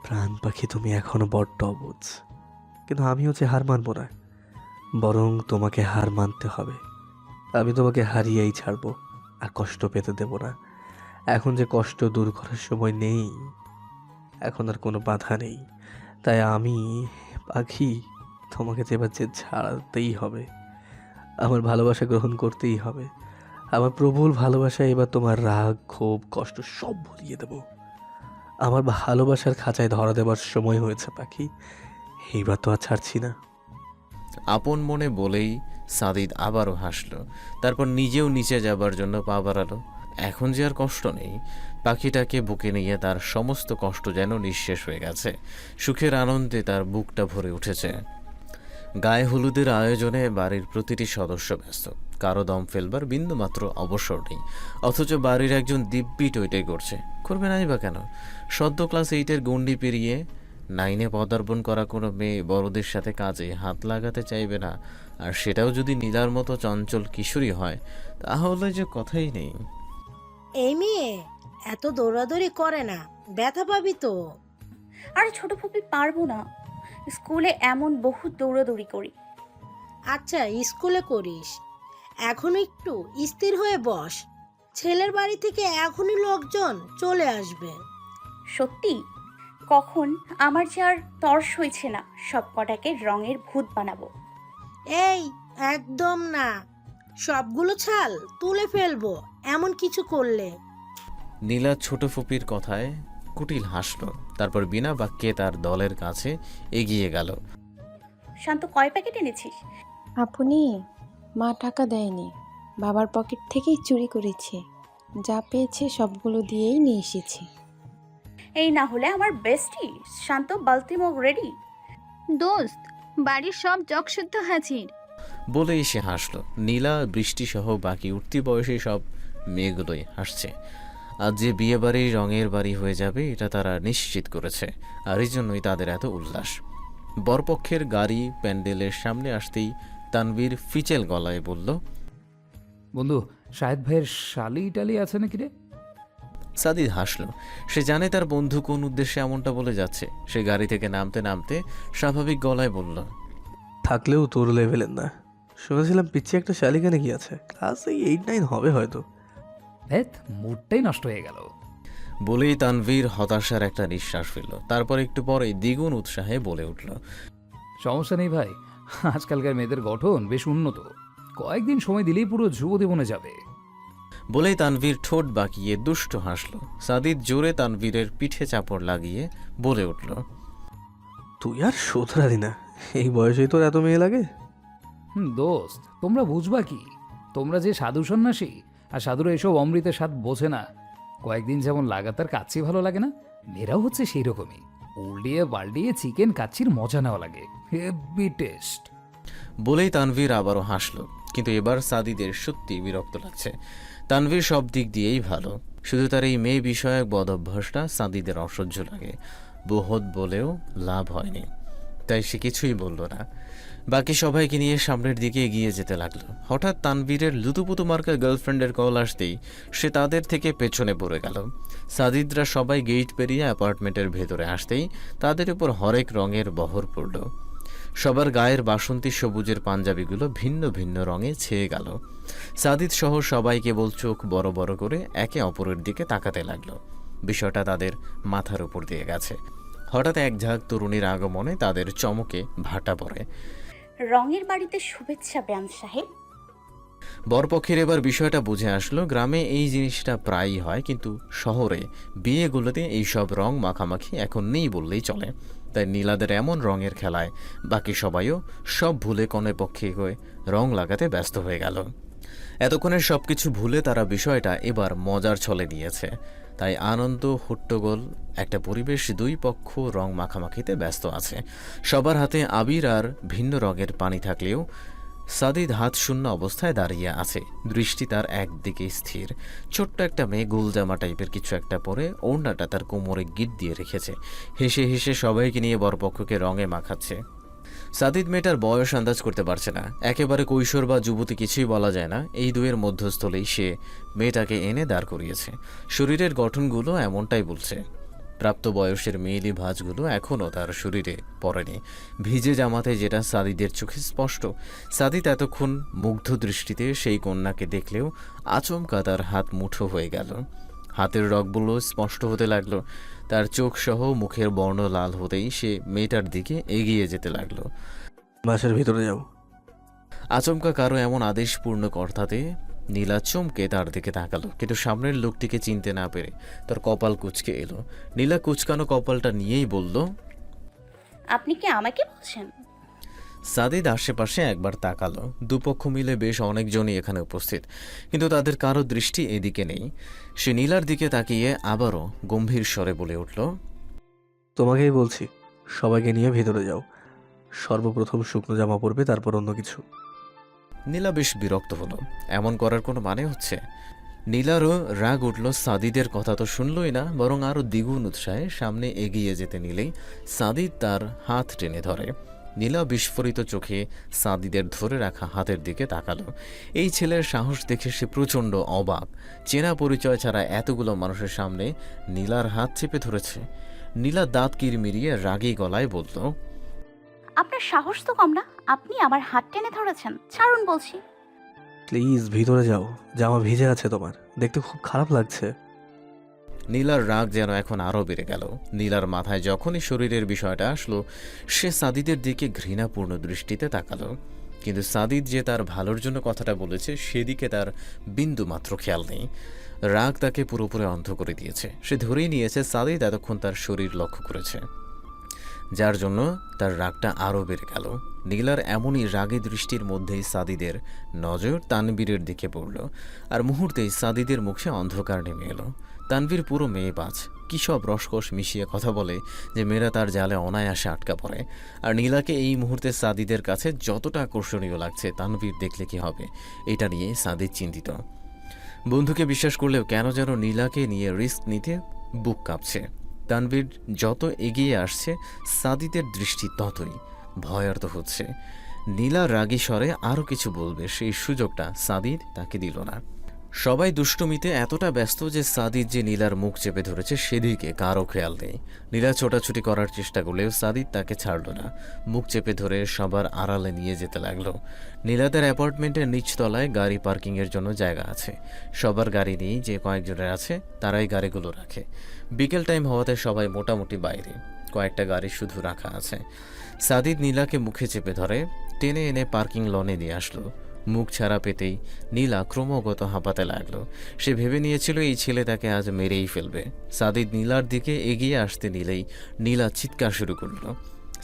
প্রাণ পাখি তুমি এখনো বড্ড অবুঝ, কিন্তু আমি হচ্ছে হার মানবো না, বরং তোমাকে হার মানতে হবে। আমি তোমাকে হারিয়েই ছাড়বো, আর কষ্ট পেতে দেব না। এখন যে কষ্ট দূর করার সময় নেই, এখন আর কোনো বাধা নেই। তাই আমি পাখি তোমাকে যে এবার যে ছাড়তেই হবে, আমার ভালোবাসা গ্রহণ করতেই হবে। আমার প্রবল ভালোবাসা এবার তোমার রাগ, ক্ষোভ, কষ্ট সব ভুলিয়ে দেব। আমার ভালোবাসার খাঁচায় ধরা দেবার সময় হয়েছে পাখি, এইবার তো আর ছাড়ছি না। আপন মনে বলেই সাদিদ আবারও হাসল। তারপর নিজেও নিচে যাবার জন্য পা বাড়ালো। এখন যে আর কষ্ট নেই। পাখিটাকে বুকে নিয়ে তার সমস্ত কষ্ট যেন নিঃশেষ হয়ে গেছে। সুখের আনন্দে তার বুকটা ভরে উঠেছে। গায়ে হলুদের আয়োজনে বাড়ির প্রতিটি সদস্য ব্যস্ত। কারো দম ফেলবার বিন্দুমাত্র অবসর নেই। অথচ বাড়ির একজন দিব্যি টইটাই করছে। করবে নাই বা কেন? সদ্য ক্লাস 8-এর গণ্ডি পেরিয়ে 9-এ পদার্পণ করা কোনো মেয়ে বড়দের সাথে কাজে হাত লাগাতে চাইবে না, আর সেটাও যদি নীলার মতো চঞ্চল কিশোরী হয়, তাহলে যে কথাই নেই। এই মেয়ে এত দৌড়াদৌড়ি করে না, ব্যথা পাবি তো। আরে ছোট ফুপি, পারবো না। স্কুলে এমন বহু দৌড়াদৌড়ি করি। আচ্ছা স্কুলে করিস, এখন একটু স্থির হয়ে বস। ছেলের বাড়ি থেকে এখনই লোকজন চলে আসবে। সত্যি? কখন আমার যে আর তর্স হয়েছে না, সব কটাকে রঙের ভূত বানাবো। এই একদম না, সবগুলো ছাল তুলে ফেলবো এমন কিছু করলে। নীলা ছোট ফুপির কথায় কুটিল হাসল, তারপর বিনা বাক্যে তার দলের কাছে এগিয়ে গেল। শান্ত, কয় প্যাকেট এনেছিস? আপনি, মা টাকা দেয়নি, বাবার পকেট থেকেই চুরি করেছে, যা পেয়েছে সবগুলো দিয়েই নিয়ে এসেছি। এই না হলে আমার বেস্টি শান্ত বালতিমগ রেডি। দোস্ত, বাড়ির সব জগসুদ্ধ হাজির। বলেই সে হাসল। নীলা, বৃষ্টিসহ বাকি উঠতি বয়সী সব মেয়েগুলোই হাসছে। আজ যে বিয়ে বাড়ি রঙের বাড়ি হয়ে যাবে এটা তারা নিশ্চিত করেছে, আর এই জন্যই তাদের এত উল্লাস। বরপক্ষের গাড়ি প্যান্ডেলের সামনে আসতেই তানভীর ফিচেল গলায় বলল, বন্ধু, শাহেদ ভাইয়ের শালি টালি আছে নাকি রে? সাদিদ হাসল। সে জানে তার বন্ধু কোন উদ্দেশ্যে এমনটা বলে যাচ্ছে। সে গাড়ি থেকে নামতে নামতে স্বাভাবিক গলায় বলল, থাকলেও তোর লেভেলের না। শুনেছিলাম পিচ্ছি একটা শালিকা নাকি আছে, ক্লাস 8-9 হবে হয়তো। হেৎ, মুডটাই নষ্ট হয়ে গেল। বলেই তানভীর হতাশার একটা নিঃশ্বাস ফেলল। তারপর একটু পরেই দ্বিগুণ উৎসাহে বলে উঠল, সমস্যা নেই ভাই, আজকালকার মেয়েদের গঠন বেশ উন্নত, কয়েকদিন সময় দিলেই পুরো যুবতী বনে যাবে। বলেই তানভীর ঠোঁট বাঁকিয়ে দুষ্ট হাসল। সাদিদ জোরে তানভীরের পিঠে চাপড় লাগিয়ে বলে উঠল, তুই আর শোধরালি না, এই বয়সেই তোর এত মেয়ে লাগে? দোস্ত, তোমরা বুঝবা কি? তোমরা যে সাধু সন্ন্যাসী, আর সাধুরা এসব অমৃতের স্বাদ বোঝে না। কয়েকদিন যেমন লাগাতার কাচ্চি ভালো লাগে না, মেয়েরাও হচ্ছে সেই রকমই। উল্টিয়ে পাল্টিয়ে চিকেন কাচ্চির মজা নেওয়া লাগে, হেভি টেস্ট। বলেই তানভীর আবারও হাসল। কিন্তু এবার সাদিদের সত্যি বিরক্ত লাগছে। তানভীর সব দিক দিয়েই ভালো, শুধু তার এই মেয়ে বিষয়ক বদ অভ্যাসটা সাদিদের অসহ্য লাগে। বহুত বলেও লাভ হয়নি, তাই সে কিছুই বলল না। বাকি সবাইকে নিয়ে সামনের দিকে এগিয়ে যেতে লাগলো। হঠাৎ তানভীরের লুতুপুতু মার্কা গার্লফ্রেন্ডের কল আসতেই সে তাদের থেকে পেছনে পড়ে গেল। সাদিদরা সবাই গেট পেরিয়ে অ্যাপার্টমেন্টের ভেতরে আসতেই তাদের উপর হরেক রঙের বহর পড়ল। সবার গায়ের বাসন্তী সবুজের পাঞ্জাবিগুলো ভিন্ন ভিন্ন রঙে ছেয়ে গেল। সাদিদ সহ সবাই কেবল চোখ বড় বড় করে একে অপরের দিকে তাকাতে লাগলো। বিষয়টা তাদের মাথার উপর দিয়ে গেছে। হঠাৎ এক ঝাঁক তরুণীর আগমনে তাদের চমকে ভাটা পড়ে। রঙের বাড়িতে শুভেচ্ছা বেয়ান সাহেব। বরপক্ষের এবার বিষয়টা বুঝে আসলো। গ্রামে এই জিনিসটা প্রায়ই হয়, কিন্তু শহরে বিয়েগুলোতে এইসব রং মাখামাখি এখন নেই বললেই চলে। তাই নীলাদের এমন রঙের খেলায় বাকি সবাইও সব ভুলে কনে পক্ষে হয়ে রং লাগাতে ব্যস্ত হয়ে গেল। এতক্ষণের সব কিছু ভুলে তারা বিষয়টা এবার মজার ছলে নিয়েছে। তাই আনন্দ হট্টগোল একটা পরিবেশ, দুই পক্ষ রং মাখামাখিতে ব্যস্ত আছে। সবার হাতে আবির আর ভিন্ন রঙের পানি থাকলেও সাদিদ হাত শূন্য অবস্থায় দাঁড়িয়ে আছে, দৃষ্টি তার একদিকে স্থির। ছোট্ট একটা মেয়ে গোলজামা টাইপের কিছু একটা পরে ওড়নাটা তার কোমরে গিট দিয়ে রেখেছে। হেসে হেসে সবাইকে নিয়ে বরপক্ষকে রঙে মাখাচ্ছে। সাদিদ মেয়েটার বয়স আন্দাজ করতে পারছে না, একেবারে কৈশোর বা যুবতী কিছুই বলা যায় না। এই দুয়ের মধ্যস্থলেই সে মেয়েটাকে এনে দাঁড় করিয়েছে। শরীরের গঠনগুলো এমনটাই বলছে। প্রাপ্তবয়সের মেয়েলি ভাঁজগুলো এখনও তার শরীরে পড়েনি। ভিজে জামাতে যেটা সাদিদের চোখে স্পষ্ট। সাদিদ এতক্ষণ মুগ্ধ দৃষ্টিতে সেই কন্যাকে দেখলেও আচমকা তার হাত মুঠো হয়ে গেল। হাতের রগগুলো স্পষ্ট হতে লাগলো। তার চোখ সহ মুখের বর্ণ লাল হতেই সে মেয়েটার দিকে এগিয়ে যেতে লাগলো। বাসার ভিতরে যাও। আচমকা কারো এমন আদেশপূর্ণ কথাতে নীলা চমকে তার দিকে তাকালো, কিন্তু সামনের লোকটিকে চিনতে না পেরে তার কপাল কুঁচকে এলো। নীলা কুচকানো কপালটা নিয়েই বলল, আপনি কি আমাকে বলছেন? সাদিদ আশেপাশে একবার তাকালো। দুপক্ষ মিলে বেশ অনেকজনই এখানে উপস্থিত, কিন্তু তাদের কারো দৃষ্টি এদিকে নেই। সে নীলার দিকে তাকিয়ে আবারও গম্ভীর স্বরে বলে উঠল, তোমাকেই বলছি, সবাইকে নিয়ে ভেতরে যাও। সর্বপ্রথম শুকনো জামা পরবে, তারপর অন্য কিছু। নীলা বেশ বিরক্ত হলো। এমন করার কোনো মানে হচ্ছে? নীলারও রাগ উঠল। সাদিদের কথা তো শুনলই না, বরং আরও দ্বিগুণ উৎসাহে সামনে এগিয়ে যেতে নিলেই সাদিদ তার হাত টেনে ধরে। নীলা বিস্ফোরিত চোখে সাদিদের ধরে রাখা হাতের দিকে তাকালো। এই ছেলের সাহস দেখে সে প্রচণ্ড অবাক। চেনা পরিচয় ছাড়া এতগুলো মানুষের সামনে নীলার হাত চেপে ধরেছে। নীলা দাঁত কিরমিরিয়ে রাগী গলায় বলল, আপনার সাহস তো কম না, আপনি আমার হাত টেনে ধরেছেন, ছাড়ুন বলছি। প্লিজ ভিতরে যাও, জামা ভিজে আছে তোমার, দেখতে খুব খারাপ লাগছে। নীলার রাগ যেন এখন আরও বেড়ে গেল। নীলার মাথায় যখনই শরীরের বিষয়টা আসলো, সে সাদিদের দিকে ঘৃণাপূর্ণ দৃষ্টিতে তাকালো। কিন্তু সাদিদ যে তার ভালোর জন্য কথাটা বলেছে সেদিকে তার বিন্দু মাত্র খেয়াল নেই। রাগ তাকে পুরোপুরি অন্ধ করে দিয়েছে। সে ধরেই নিয়েছে সাদিদ এতক্ষণ তার শরীর লক্ষ্য করেছে, যার জন্য তার রাগটা আরও বেড়ে গেল। নীলার এমনই রাগী দৃষ্টির মধ্যেই সাদিদের নজর তানবীরের দিকে পড়ল, আর মুহূর্তেই সাদিদের মুখে অন্ধকার নেমে এলো। তানবীর পুরো মেয়েবাজ, কী সব রসকস মিশিয়ে কথা বলে যে মেয়েরা তার জালে অনায়াসে আটকা পড়ে। আর নীলাকে এই মুহূর্তে সাদিদের কাছে যতটা আকর্ষণীয় লাগছে তানবীর দেখলে কি হবে, এটা নিয়ে সাদিদ চিন্তিত। বন্ধুকে বিশ্বাস করলেও কেন যেন নীলাকে নিয়ে রিস্ক নিতে বুক কাঁপছে। তানবীর যত এগিয়ে আসছে সাদিদের দৃষ্টি ততই ভয়ার্ত হচ্ছে। নীলা রাগী স্বরে আরও কিছু বলবে, সেই সুযোগটা সাদিদ তাকে দিল না। সবাই দুষ্টুমিতে এতটা ব্যস্ত যে সাদিদ যে নীলার মুখ চেপে ধরেছে সেদিকে কারও খেয়াল নেই। নীলা ছোটাছুটি করার চেষ্টা করলেও সাদিদ তাকে ছাড়ল না, মুখ চেপে ধরে সবার আড়ালে নিয়ে যেতে লাগলো। নীলাদের অ্যাপার্টমেন্টের নিচতলায় গাড়ি পার্কিংয়ের জন্য জায়গা আছে। সবার গাড়ি নেই, যে কয়েকজনের আছে তারাই গাড়িগুলো রাখে। বিকেল টাইম হওয়াতে সবাই মোটামুটি বাইরে, কয়েকটা গাড়ি শুধু রাখা আছে। সাদিদ নীলাকে মুখে চেপে ধরে টেনে এনে পার্কিং লনে নিয়ে আসলো। মুখ ছাড়া পেতেই নীলা ক্রমাগত হাঁপাতে লাগলো। সে ভেবে নিয়েছিল এই ছেলে তাকে আজ মেরেই ফেলবে। সাদিদ নীলার দিকে এগিয়ে আসতে নিলেই নীলা চিৎকার শুরু করলো।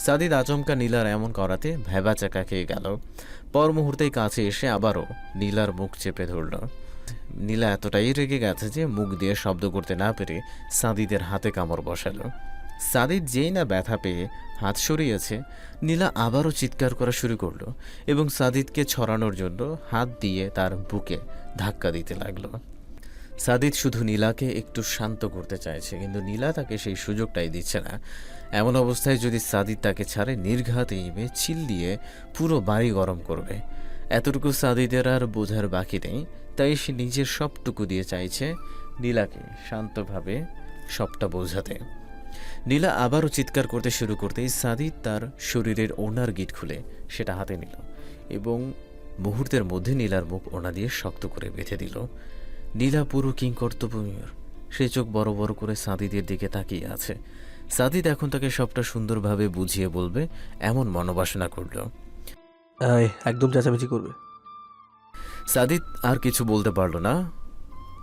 সাদিদ আচমকা নীলার এমন করাতে ভ্যাবাচাকা খেয়ে গেল। পর মুহূর্তেই কাছে এসে আবারও নীলার মুখ চেপে ধরল। নীলা এতটাই রেগে গেছে যে মুখ দিয়ে শব্দ করতে না পেরে সাদিদের হাতে কামড় বসালো। সাদিদ যেই না ব্যথা পেয়ে হাত সরিয়েছে, নীলা আবারও চিৎকার করা শুরু করলো এবং সাদিদকে ছড়ানোর জন্য হাত দিয়ে তার বুকে ধাক্কা দিতে লাগলো। সাদিদ শুধু নীলাকে একটু শান্ত করতে চাইছে, কিন্তু নীলা তাকে সেই সুযোগটাই দিচ্ছে না। এমন অবস্থায় যদি সাদিদ তাকে ছাড়ে, নির্ঘাত এই মেয়ে চিল্লিয়ে পুরো বাড়ি গরম করবে। এতটুকু সাদিদের আর বোঝার বাকি নেই, তাই সে নিজের সবটুকু দিয়ে চাইছে নীলাকে শান্তভাবে সবটা বোঝাতে। নীলা আবারও চিৎকার করতে শুরু করতেই সাদিদ তার শরীরের ওড়নার গিট খুলে সেটা হাতে নিল এবং মুহূর্তের মধ্যে নীলার মুখ ওড়না দিয়ে শক্ত করে বেঁধে দিল। নীলা পুরো কিংকর্তব্যের, সে চোখ বড় বড় করে সাদিদের দিকে তাকিয়ে আছে। সাদিদ এখন তাকে সবটা সুন্দরভাবে বুঝিয়ে বলবে এমন মনোবাসনা করল। একদম চেঁচামেচি করবে। সাদিদ আর কিছু বলতে পারল না,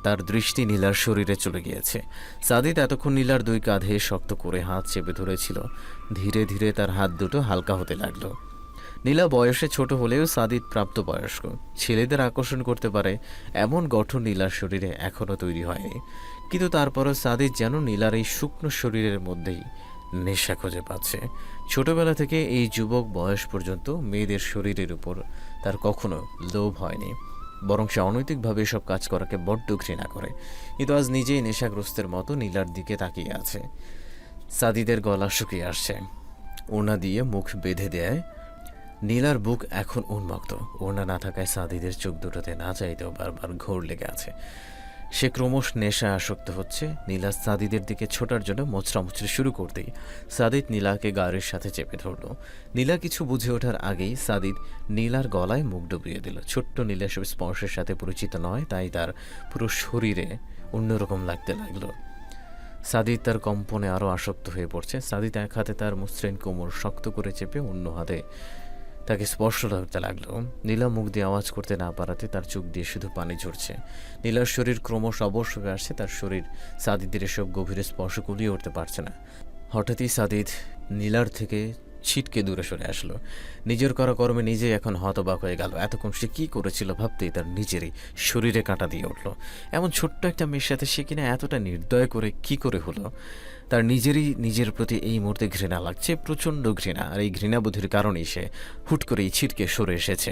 তার দৃষ্টি নীলার শরীরে চলে গিয়েছে। সাদিদ এতক্ষণ নীলার দুই কাঁধে শক্ত করে হাত চেপে ধরেছিল। ধীরে ধীরে তার হাত দুটো হালকা হতে লাগলো। নীলা বয়সে ছোট হলেও সাদিদ প্রাপ্তবয়স্ক, ছেলেদের আকর্ষণ করতে পারে এমন গঠন নীলার শরীরে এখনও তৈরি হয়নি। কিন্তু তারপরও সাদিদ যেন নীলার এই শুকনো শরীরের মধ্যেই নেশা খুঁজে পাচ্ছে। ছোটবেলা থেকে এই যুবক বয়স পর্যন্ত মেয়েদের শরীরের উপর তার কখনো লোভ হয়নি, বরং সে অনৈতিকভাবে এসব কাজ করাকে বড্ড ঘৃণা করে। কিন্তু আজ নিজেই নেশাগ্রস্তের মতো নীলার দিকে তাকিয়ে আছে। সাদিদের গলা শুকিয়ে আসছে, ওড়না দিয়ে মুখ বেঁধে দেয়। নীলার বুক এখন উন্মুক্ত। ওড়না না থাকায় সাদিদের চোখ দুটোতে না চাইতেও বারবার ঘোর লেগে আছে। সে ক্রমশ নেশা আসক্ত হচ্ছে। নীলা সাদিদের দিকে ছোটার জন্য মোচড়ামুচড়ি শুরু করতেই সাদিদ নীলাকে গাড়ির সাথে চেপে ধরল। নীলা কিছু বুঝে ওঠার আগেই সাদিদ নীলার গলায় মুখ ডুবিয়ে দিল। ছোট্ট নীলা সব স্পর্শের সাথে পরিচিত নয়, তাই তার পুরো শরীরে অন্যরকম লাগতে লাগলো। সাদিদ তার কম্পনে আরও আসক্ত হয়ে পড়ছে। সাদিদ এক হাতে তার মসৃণ কোমর শক্ত করে চেপে অন্য হাতে তাকে স্পর্শ করতে লাগলো। নীলা মুখ দিয়ে আওয়াজ করতে না পারাতে তার চোখ দিয়ে শুধু পানি ঝরছে। নীলার শরীর ক্রমশ অবশ হয়ে আসছে। তার শরীর সাদিদের এসব গভীরে স্পর্শ কুলিয়ে উঠতে পারছে না। হঠাৎই সাদিদ নীলার থেকে ছিটকে দূরে সরে আসলো। নিজের করা কর্মে নিজেই এখন হতবাক হয়ে গেল। এতক্ষণ সে কী করেছিল ভাবতেই তার নিজেরই শরীরে কাঁটা দিয়ে উঠল। এমন ছোট্ট একটা মেয়ের সাথে সে কিনা এতটা নির্দয় করে কি করে হলো। তার নিজের প্রতি এই মুহূর্তে ঘৃণা লাগছে, প্রচণ্ড ঘৃণা। আর এই ঘৃণাবোধের কারণেই সে হুট করেই ছিটকে সরে এসেছে।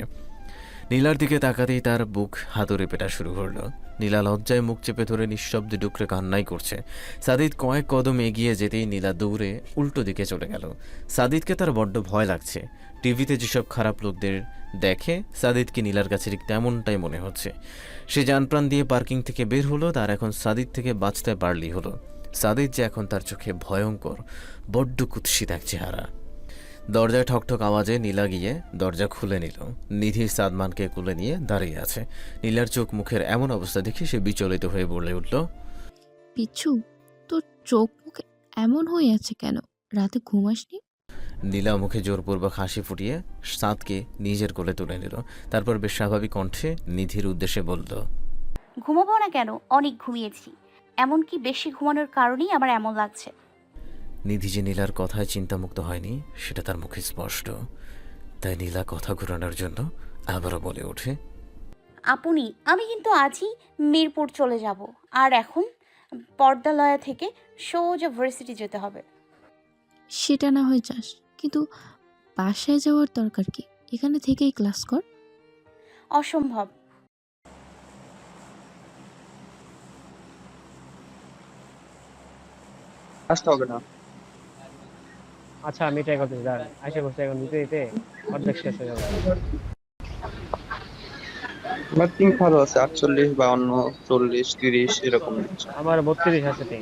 নীলার দিকে তাকাতেই তার বুক হাতুড়ে পেটা শুরু করলো। নীলা লজ্জায় মুখ চেপে ধরে নিঃশব্দে ডুকরে কান্নাই করছে। সাদিদ কয়েক কদম এগিয়ে যেতেই নীলা দৌড়ে উল্টো দিকে চলে গেল। সাদিদকে তার বড্ড ভয় লাগছে। টিভিতে যেসব খারাপ লোকদের দেখে, সাদিদকে নীলার কাছে ঠিক তেমনটাই মনে হচ্ছে। সে জানপ্রাণ দিয়ে পার্কিং থেকে বের হলো। তার এখন সাদিদ থেকে বাঁচতে পারলেই হলো। সাদিদ যে এখন তার চোখে ভয়ঙ্কর, বড্ড কুৎসিত এক চেহারা। দরজায় ঠকঠক আওয়াজে নীলা গিয়ে দরজা খুলে নিল। নিধি সাদমানকে কোলে নিয়ে দাঁড়িয়ে আছে। নীলার চোখ মুখের এমন অবস্থা দেখে সে বিচলিত হয়ে বলে উঠল, পিচ্ছু, চোখ মুখ এমন হয়ে আছে কেন? রাতে ঘুম আসনি? নীলা মুখে জোরপূর্বক হাসি ফুটিয়ে সাদকে নিজের কোলে তুলে নিল। তারপর বেশ স্বাভাবিক কণ্ঠে নিধির উদ্দেশ্যে বলল, ঘুমাবো না কেন? অনেক ঘুমিয়েছি। এমনকি বেশি ঘুমানোর কারণেই আমার এমন লাগছে। নিধি যে নীলার কথায় চিন্তামুক্ত হয়নি সেটা তার মুখে স্পষ্ট। তাই নীলা কথা ঘোরানোর জন্য আবারও বলে ওঠে, আপনি, আমি কিন্তু আজই মিরপুর চলে যাব। আর এখন পর্দালয়া থেকে সোজা ভার্সিটি যেতে হবে। সেটা না হয় যাস, কিন্তু বাসায় যাওয়ার দরকার কি? এখানে থেকেই ক্লাস কর। অসম্ভব। আসতে হবে না। আচ্ছা আমি ট্রাই করতেছি, দাঁড়ান। আশা করছি এখন দিতে দিতে অর্ধেক শেষ হয়ে যাবে। আমার পিং ভালো আছে 48, 52, 40, 30 এরকম। আমার 32 আছে পিং।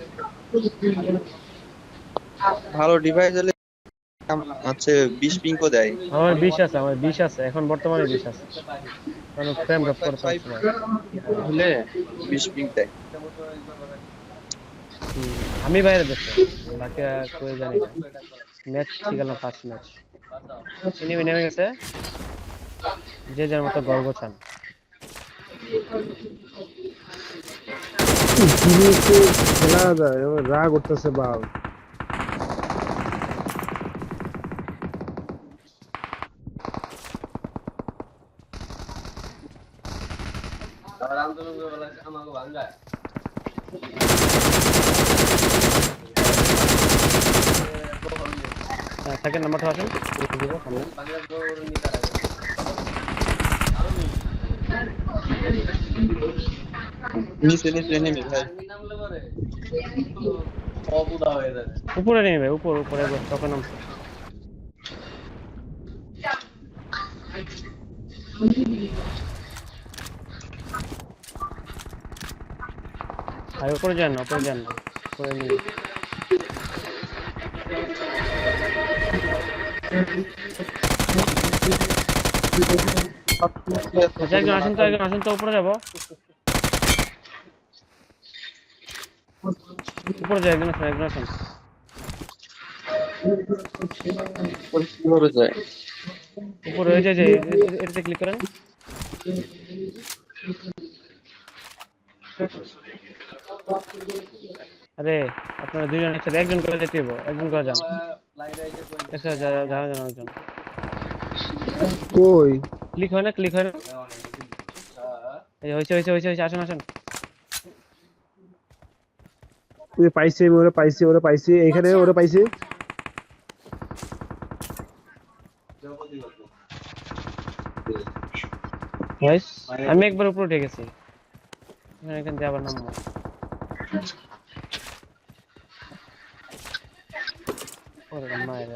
ভালো ডিভাইস হলে আছে 20 পিংও দেয়। আমার 20 আছে, এখন বর্তমানে 20 আছে। কারণ ফ্রেম ড্রপ করতে হচ্ছে না। হলে 20 পিং দেয়। আমি বাইরে দেখছি, বাকি কেউ জানি না। ম্যাচ ঠিক না, ফার্স্ট ম্যাচ এনিমি নেমে গেছে। যে যার মতো গর্ব চান। খেলা যায়, রাগ উঠতেছে বাল। সেকেন্ড নাম্বারটা আসেন। নিচে নেমে ভাই। উপরে নেমে, উপরে তখন নামছে। উপরে যান না, উপরে নেমে। আচ্ছা একজন আসেন তো উপরে যাবো। উপরে যায় একজন আসেন। কিভাবে যায়? উপরে হয়ে যায় যে এটাতে ক্লিক করেন। আরে আপনারা দুজন একসাথে, একজন করে যেতে হবে, একজন করে যান। একজন কই ক্লিক হয় না। এই হয়েছে, আসেন। ওরা পাইছি এখানে, ওরা পাইছি। আমি একবার উপরে উঠে গেছি, এখান থেকে আবার নামবো। মায়ের